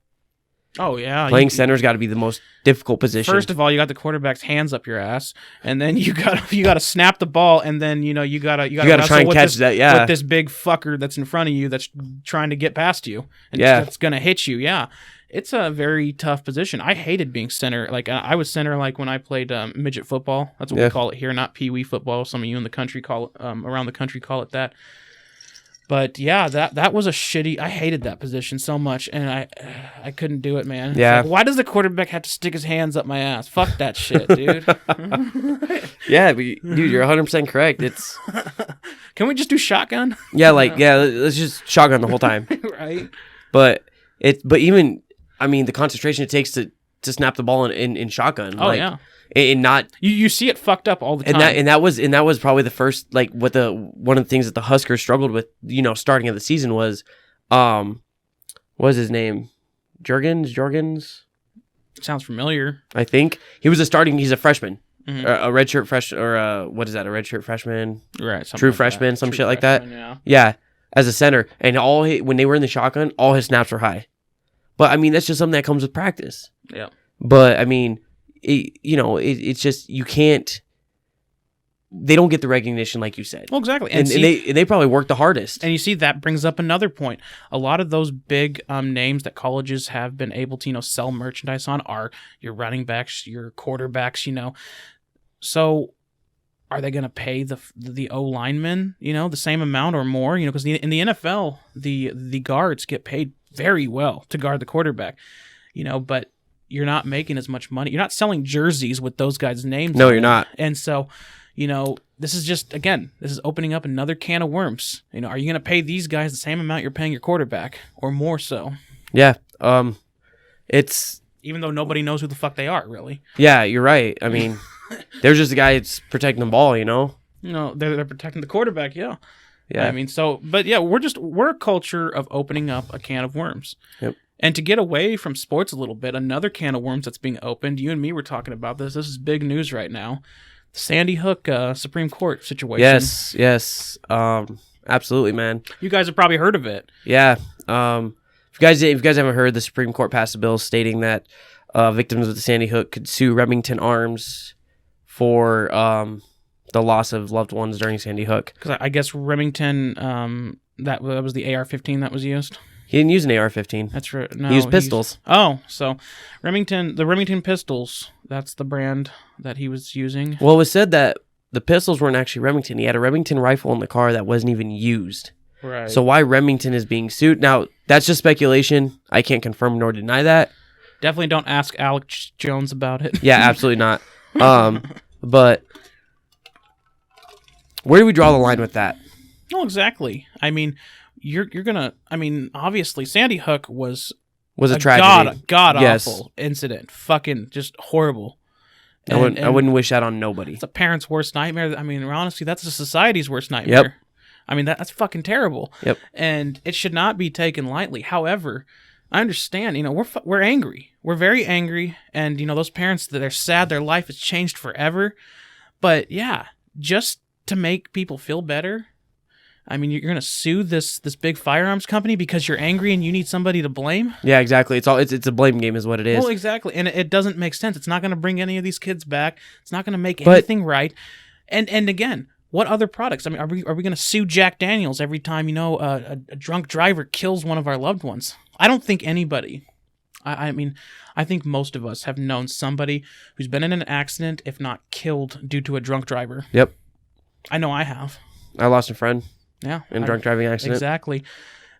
Oh yeah, playing center's got to be the most difficult position. First of all, you got the quarterback's hands up your ass, and then you got to snap the ball, and then you got to try and catch that. Yeah, with this big fucker that's in front of you that's trying to get past you, and that's gonna hit you. Yeah, it's a very tough position. I hated being center. Like I was center like when I played midget football. That's what we call it here, not pee-wee football. Some of you in the country around the country call it that. But yeah, that was a shitty. I hated that position so much, and I couldn't do it, man. Yeah. Like, why does the quarterback have to stick his hands up my ass? Fuck that shit, dude. Yeah, but dude, you're 100% correct. It's. Can we just do shotgun? Yeah, let's just shotgun the whole time. Right. But even, I mean, the concentration it takes to snap the ball in shotgun. Oh yeah. And not you see it fucked up all the time. And that was probably the first, like, one of the things that the Huskers struggled with, starting of the season was, what was his name? Jorgens? Sounds familiar. I think he's a freshman. Mm-hmm. A redshirt freshman, or what is that? A redshirt freshman? Right. True freshman, some shit like that. Yeah. Yeah, as a center, and when they were in the shotgun, all his snaps were high. But I mean, that's just something that comes with practice. Yeah. But I mean, it's just you can't. They don't get the recognition like you said. Well, exactly, and they probably work the hardest. And you see that brings up another point. A lot of those big names that colleges have been able to sell merchandise on are your running backs, your quarterbacks. So are they going to pay the O linemen the same amount or more? Because in the NFL the guards get paid very well to guard the quarterback. But you're not making as much money. You're not selling jerseys with those guys' names. No, you're not. And so, this is just, again, this is opening up another can of worms. Are you going to pay these guys the same amount you're paying your quarterback or more so? Yeah. It's... Even though nobody knows who the fuck they are, really. Yeah, you're right. I mean, there's just a guy that's protecting the ball, No, they're protecting the quarterback, yeah. Yeah. I mean, but yeah, we're a culture of opening up a can of worms. Yep. And to get away from sports a little bit, another can of worms that's being opened, you and me were talking about this. This is big news right now. The Sandy Hook Supreme Court situation. Yes. Absolutely, man. You guys have probably heard of it. Yeah. If you guys haven't heard, the Supreme Court passed a bill stating that victims of the Sandy Hook could sue Remington Arms for the loss of loved ones during Sandy Hook. Because I guess Remington, that was the AR-15 that was used. He didn't use an AR-15. That's right. No, he used pistols. So the Remington pistols, that's the brand that he was using. Well, it was said that the pistols weren't actually Remington. He had a Remington rifle in the car that wasn't even used. Right. So why Remington is being sued? Now, that's just speculation. I can't confirm nor deny that. Definitely don't ask Alex Jones about it. Yeah, absolutely not. But where do we draw the line with that? No, exactly. I mean, you're gonna. I mean, obviously, Sandy Hook was a tragedy, god awful incident. Fucking just horrible. I wouldn't wish that on nobody. It's a parent's worst nightmare. I mean, honestly, that's a society's worst nightmare. Yep. I mean, that's fucking terrible. Yep. And it should not be taken lightly. However, I understand. You know, we're angry. We're very angry, and you know, those parents, they're sad. Their life has changed forever. But yeah, just to make people feel better. I mean, you're gonna sue this big firearms company because you're angry and you need somebody to blame? Yeah, exactly. It's a blame game, is what it is. Well, exactly, and it doesn't make sense. It's not gonna bring any of these kids back. It's not gonna make anything right. And again, what other products? I mean, are we gonna sue Jack Daniels every time a drunk driver kills one of our loved ones? I don't think anybody. I mean, I think most of us have known somebody who's been in an accident, if not killed, due to a drunk driver. Yep. I know I have. I lost a friend. Yeah, in drunk driving accident. Exactly.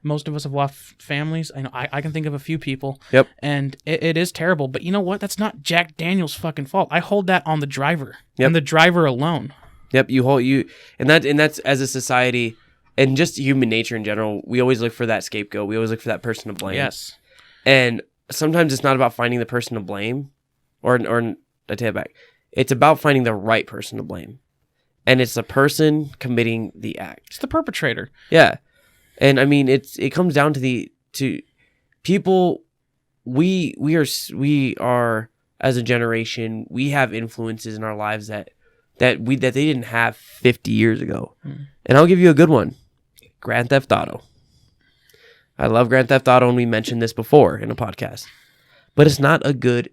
Most of us have lost families. I know. I can think of a few people. Yep. And it is terrible. But you know what? That's not Jack Daniels' fucking fault. I hold that on the driver. Yep. And the driver alone. Yep. And that's as a society and just human nature in general. We always look for that scapegoat. We always look for that person to blame. Yes. And sometimes it's not about finding the person to blame, or I take it back. It's about finding the right person to blame. And it's the person committing the act. It's the perpetrator. Yeah. And I mean, it comes down to people. We are as a generation, we have influences in our lives that they didn't have 50 years ago. And I'll give you a good one. Grand Theft Auto. I love Grand Theft Auto, and we mentioned this before in a podcast. But it's not a good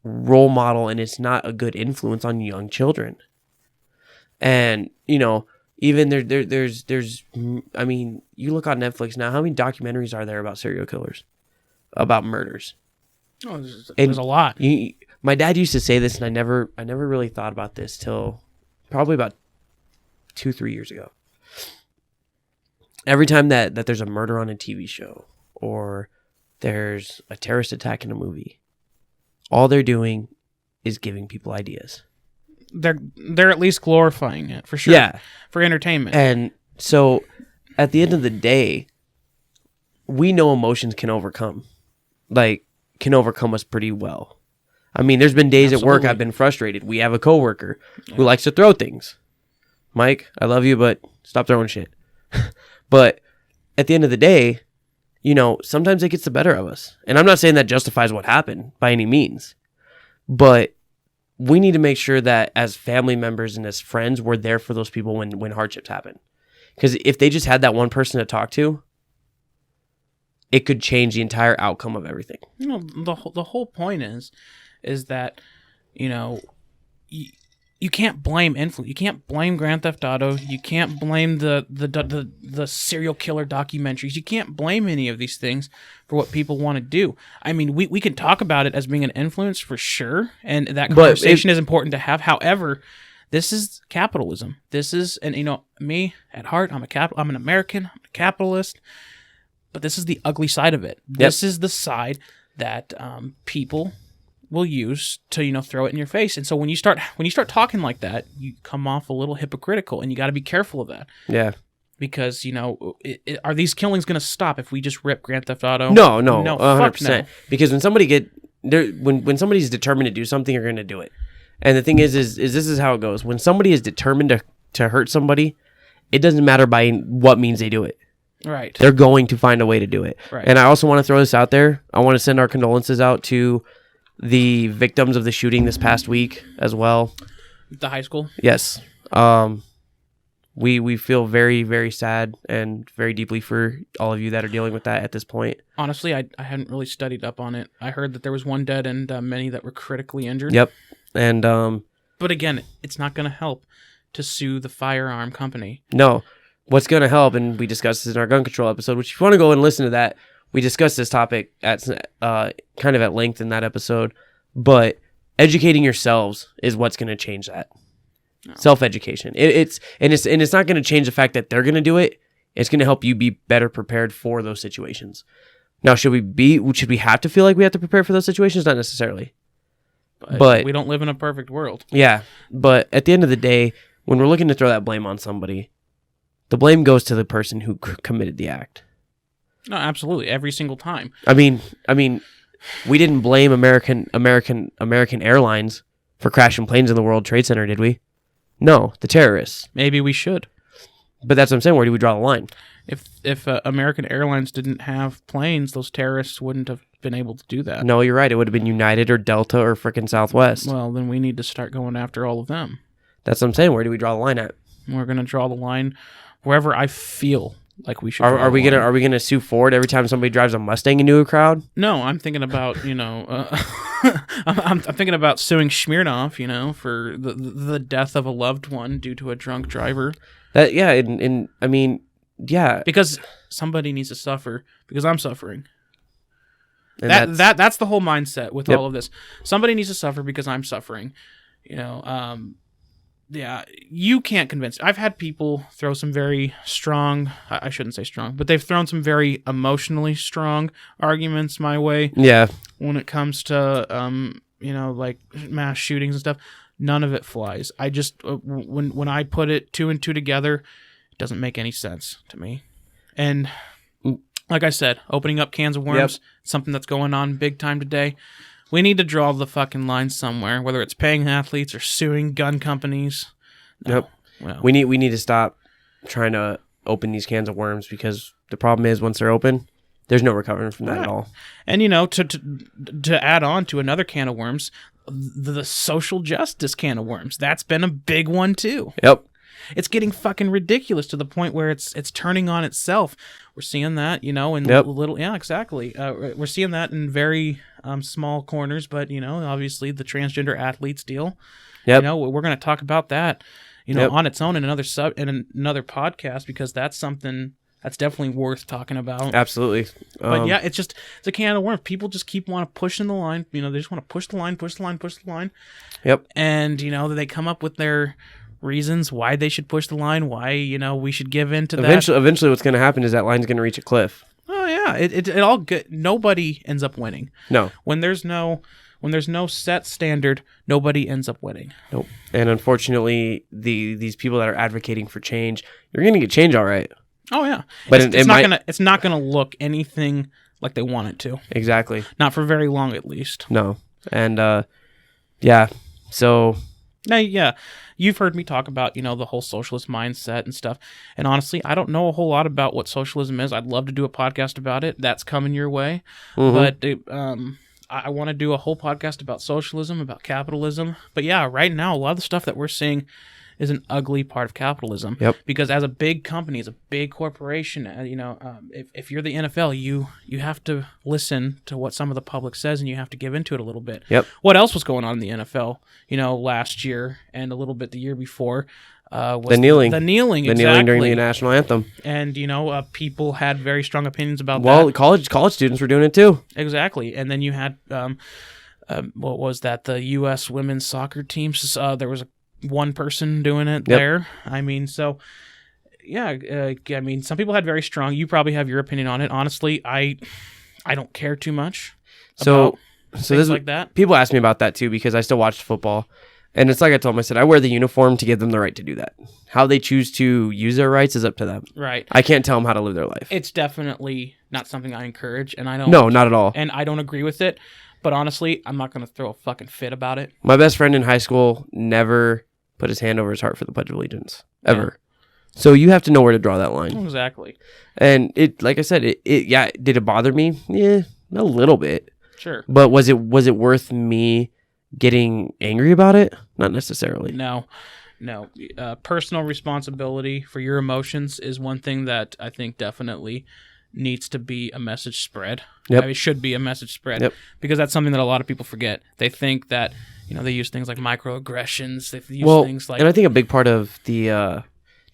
role model, and it's not a good influence on young children. And, you know, even there's I mean, you look on Netflix now, how many documentaries are there about serial killers, about murders? Oh, there's a lot. My dad used to say this, and I never really thought about this till probably about 2-3 years ago. Every time that there's a murder on a TV show or there's a terrorist attack in a movie, all they're doing is giving people ideas. They're at least glorifying it, for sure. Yeah. For entertainment. And so at the end of the day, we know emotions can overcome us pretty well. I mean, there's been days at work I've been frustrated. We have a coworker who likes to throw things. Mike, I love you, but stop throwing shit. But at the end of the day, you know, sometimes it gets the better of us. And I'm not saying that justifies what happened by any means. But we need to make sure that as family members and as friends, we're there for those people when hardships happen. Because if they just had that one person to talk to, it could change the entire outcome of everything. You know, the whole point is that, you know, you can't blame influence. You can't blame Grand Theft Auto. You can't blame the serial killer documentaries. You can't blame any of these things for what people want to do. I mean, we can talk about it as being an influence for sure, and that conversation is important to have. However, this is capitalism. This is, and you know, me at heart, I'm an American, I'm a capitalist, but this is the ugly side of it. This is the side that people will use to, you know, throw it in your face. And so when you start talking like that, you come off a little hypocritical, and you got to be careful of that. Yeah. Because, you know, are these killings going to stop if we just rip Grand Theft Auto? No, 100%. No. Because when when somebody's determined to do something, they're going to do it. And the thing is this is how it goes. When somebody is determined to hurt somebody, it doesn't matter by what means they do it. Right. They're going to find a way to do it. Right. And I also want to throw this out there. I want to send our condolences out to the victims of the shooting this past week as well. The high school? Yes. We feel very, very sad and very deeply for all of you that are dealing with that at this point. Honestly, I hadn't really studied up on it. I heard that there was one dead and many that were critically injured. Yep. And but again, it's not going to help to sue the firearm company. No. What's going to help, and we discussed this in our gun control episode, which if you want to go and listen to that, we discussed this topic at kind of at length in that episode, but educating yourselves is what's going to change that. No. Self-education. It's not going to change the fact that they're going to do it. It's going to help you be better prepared for those situations. Now, should we have to feel like we have to prepare for those situations? Not necessarily. But we don't live in a perfect world. Yeah, but at the end of the day, when we're looking to throw that blame on somebody, the blame goes to the person who committed the act. No, absolutely, every single time. I mean, we didn't blame American Airlines for crashing planes in the World Trade Center, did we? No, the terrorists. Maybe we should. But that's what I'm saying. Where do we draw the line? If American Airlines didn't have planes, those terrorists wouldn't have been able to do that. No, you're right. It would have been United or Delta or frickin' Southwest. Well, then we need to start going after all of them. That's what I'm saying. Where do we draw the line at? We're going to draw the line wherever I feel like we should. Are we gonna sue Ford every time somebody drives a Mustang into a crowd? No, I'm thinking about I'm thinking about suing Smirnoff, for the death of a loved one due to a drunk driver. Yeah. Because somebody needs to suffer because I'm suffering. And that's the whole mindset with all of this. Somebody needs to suffer because I'm suffering. You can't convince. I've had people throw some very strong, I shouldn't say strong, but they've thrown some very emotionally strong arguments my way. Yeah. When it comes to, like mass shootings and stuff, none of it flies. I just, when I put it two and two together, it doesn't make any sense to me. And like I said, opening up cans of worms, something that's going on big time today. We need to draw the fucking line somewhere, whether it's paying athletes or suing gun companies. No. Yep. Well, we need to stop trying to open these cans of worms because the problem is once they're open, there's no recovering from that at all. And to add on to another can of worms, the social justice can of worms. That's been a big one too. Yep. It's getting fucking ridiculous to the point where it's turning on itself. We're seeing that, in little, exactly. We're seeing that in very small corners, but obviously the transgender athletes deal. Yep. We're going to talk about that, on its own in another podcast because that's something that's definitely worth talking about. Absolutely. But it's a can of worms. People just keep pushing the line. They just want to push the line. Yep. And they come up with their reasons why they should push the line, why we should give in to that. Eventually what's going to happen is that line's going to reach a cliff. Oh yeah, it all good. Nobody ends up winning. No. When there's no set standard, nobody ends up winning. Nope. And unfortunately, these people that are advocating for change, you're going to get change all right. Oh yeah. But it's not going to look anything like they want it to. Exactly. Not for very long at least. No. And so now, you've heard me talk about, the whole socialist mindset and stuff. And honestly, I don't know a whole lot about what socialism is. I'd love to do a podcast about it. That's coming your way. Mm-hmm. But I want to do a whole podcast about socialism, about capitalism. But yeah, right now, a lot of the stuff that we're seeing is an ugly part of capitalism. Yep. Because as a big company, as a big corporation, if you're the NFL, you have to listen to what some of the public says and you have to give into it a little bit. Yep. What else was going on in the NFL, last year and a little bit the year before? Was the kneeling. The kneeling, exactly. The kneeling during the national anthem. And, people had very strong opinions about that. Well, college students were doing it too. Exactly. And then you had, what was that? The U.S. women's soccer teams. There was one person doing it there. I mean, so yeah, some people had very strong. You probably have your opinion on it. Honestly, I don't care too much. So things like that. People ask me about that too because I still watch football, and it's like I told them. I said I wear the uniform to give them the right to do that. How they choose to use their rights is up to them. Right. I can't tell them how to live their life. It's definitely not something I encourage, and I don't. No, not at all. And I don't agree with it. But honestly, I'm not going to throw a fucking fit about it. My best friend in high school never put his hand over his heart for the Pledge of Allegiance ever. Yeah. So you have to know where to draw that line. Exactly. And it, like I said, did it bother me? Yeah, a little bit. Sure. But was it worth me getting angry about it? Not necessarily. No. Personal responsibility for your emotions is one thing that I think definitely needs to be a message spread. Yep. It should be a message spread. Yep. Because that's something that a lot of people forget. They think that they use things like microaggressions. They use things like, and I think a big part of the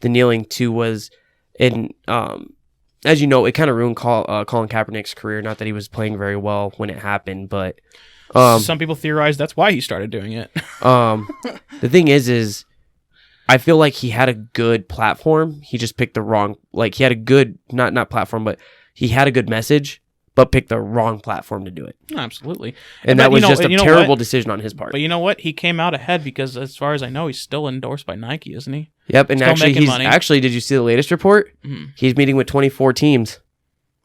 kneeling too was, as you know, it kind of ruined Colin Kaepernick's career. Not that he was playing very well when it happened, but some people theorize that's why he started doing it. The thing is I feel like he had a good platform. He just picked the wrong. Like he had a good not platform, but he had a good message. but picked the wrong platform to do it. Absolutely. And that was just a terrible decision on his part. But you know what? He came out ahead because, as far as I know, he's still endorsed by Nike, isn't he? Yep, and actually, did you see the latest report? Mm-hmm. He's meeting with 24 teams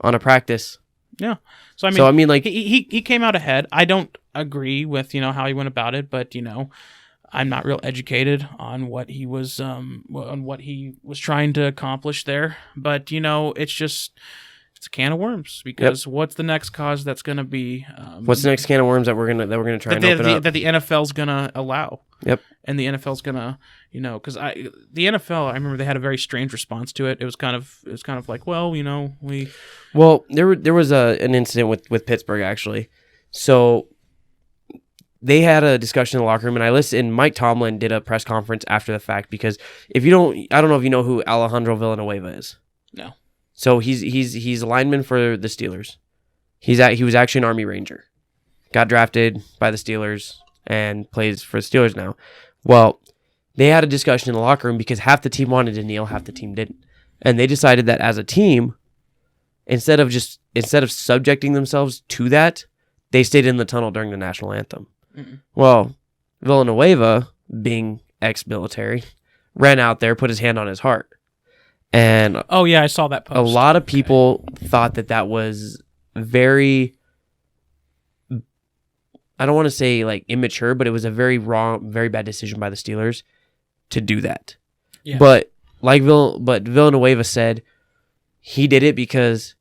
on a practice. Yeah. So like he came out ahead. I don't agree with how he went about it, but I'm not real educated on what he was trying to accomplish there. But it's a can of worms, because what's the next cause that's going to be? What's the next can of worms that we're gonna try and open up? That the NFL's going to allow. Yep. And the NFL's going to, because the NFL, I remember they had a very strange response to it. It was kind of like, well, there was an incident with Pittsburgh, actually. So they had a discussion in the locker room, and I listened. And Mike Tomlin did a press conference after the fact, because I don't know if you know who Alejandro Villanueva is. No. So he's a lineman for the Steelers. He was actually an Army Ranger. Got drafted by the Steelers and plays for the Steelers now. Well, they had a discussion in the locker room because half the team wanted to kneel, half the team didn't. And they decided that as a team, instead of subjecting themselves to that, they stayed in the tunnel during the national anthem. Mm-mm. Well, Villanueva, being ex-military, ran out there, put his hand on his heart. And oh yeah, I saw that post. A lot of people thought that was very, I don't want to say like immature, but it was a very bad decision by the Steelers to do that. Yeah. But Villanueva said he did it because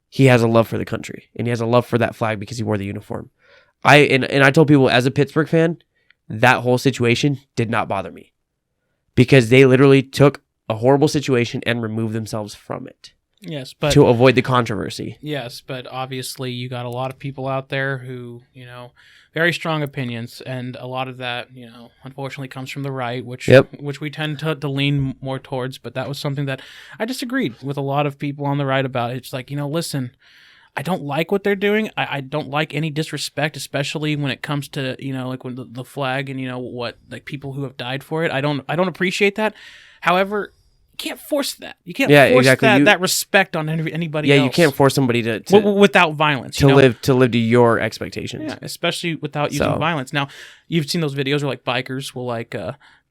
he has a love for the country, and he has a love for that flag because he wore the uniform. I told people, as a Pittsburgh fan, that whole situation did not bother me, because they literally took a horrible situation and remove themselves from it. Yes, but to avoid the controversy. Yes, but obviously you got a lot of people out there who, very strong opinions, and a lot of that, unfortunately comes from the right, which we tend to lean more towards. But that was something that I disagreed with a lot of people on the right about. It's like, listen, I don't like what they're doing. I don't like any disrespect, especially when it comes to, like when the flag and, what, like people who have died for it. I don't appreciate that. However, you can't force that. You can't force that respect on anybody else. Yeah, you can't force somebody to without violence. To live to your expectations. Yeah, especially without using violence. Now, you've seen those videos where like bikers will like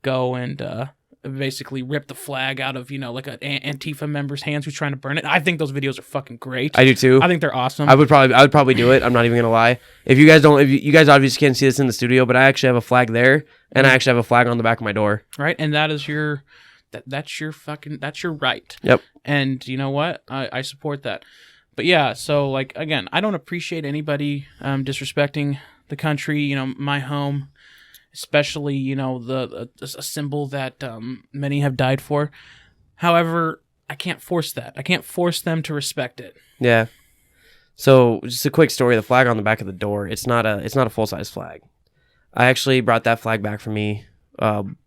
go and basically rip the flag out of like an Antifa member's hands who's trying to burn it. I think those videos are fucking great. I do too. I think they're awesome. I would probably do it. I'm not even gonna lie. If you guys obviously can't see this in the studio, but I actually have a flag there, and I actually have a flag on the back of my door. Right, and that is your. That's your right. Yep. And you know what? I support that. But yeah, so like again, I don't appreciate anybody disrespecting the country, my home, especially, a symbol that many have died for. However, I can't force that. I can't force them to respect it. Yeah. So just a quick story, the flag on the back of the door, it's not a full-size flag. I actually brought that flag back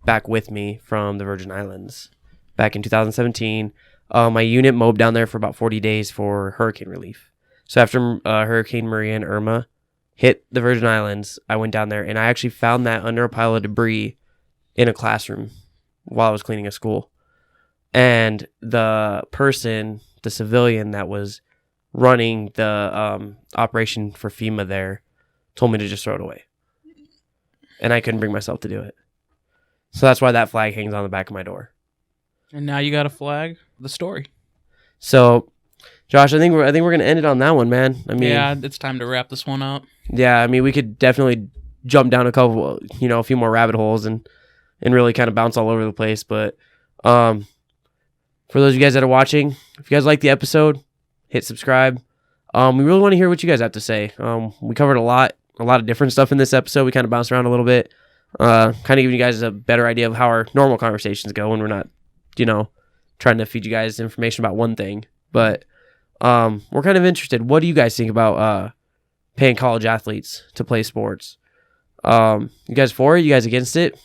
back with me from the Virgin Islands back in 2017. My unit mowed down there for about 40 days for hurricane relief. So after Hurricane Maria and Irma hit the Virgin Islands, I went down there and I actually found that under a pile of debris in a classroom while I was cleaning a school. And the civilian that was running the operation for FEMA there told me to just throw it away. And I couldn't bring myself to do it. So that's why that flag hangs on the back of my door. And now you got a flag. The story. So, Josh, I think we're gonna end it on that one, man. I mean, yeah, it's time to wrap this one up. Yeah, I mean, we could definitely jump down a few more rabbit holes and really kind of bounce all over the place. But for those of you guys that are watching, if you guys like the episode, hit subscribe. We really want to hear what you guys have to say. We covered a lot of different stuff in this episode. We kind of bounced around a little bit. Kind of giving you guys a better idea of how our normal conversations go when we're not, trying to feed you guys information about one thing. But we're kind of interested. What do you guys think about paying college athletes to play sports? You guys for it? You guys against it?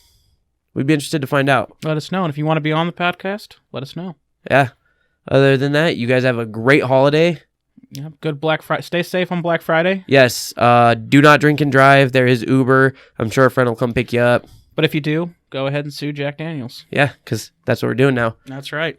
We'd be interested to find out. Let us know. And if you want to be on the podcast, let us know. Yeah. Other than that, you guys have a great holiday. Yeah, good Black Friday. Stay safe on Black Friday. Yes. Do not drink and drive. There is Uber. I'm sure a friend will come pick you up. But if you do, go ahead and sue Jack Daniels. Yeah, because that's what we're doing now. That's right.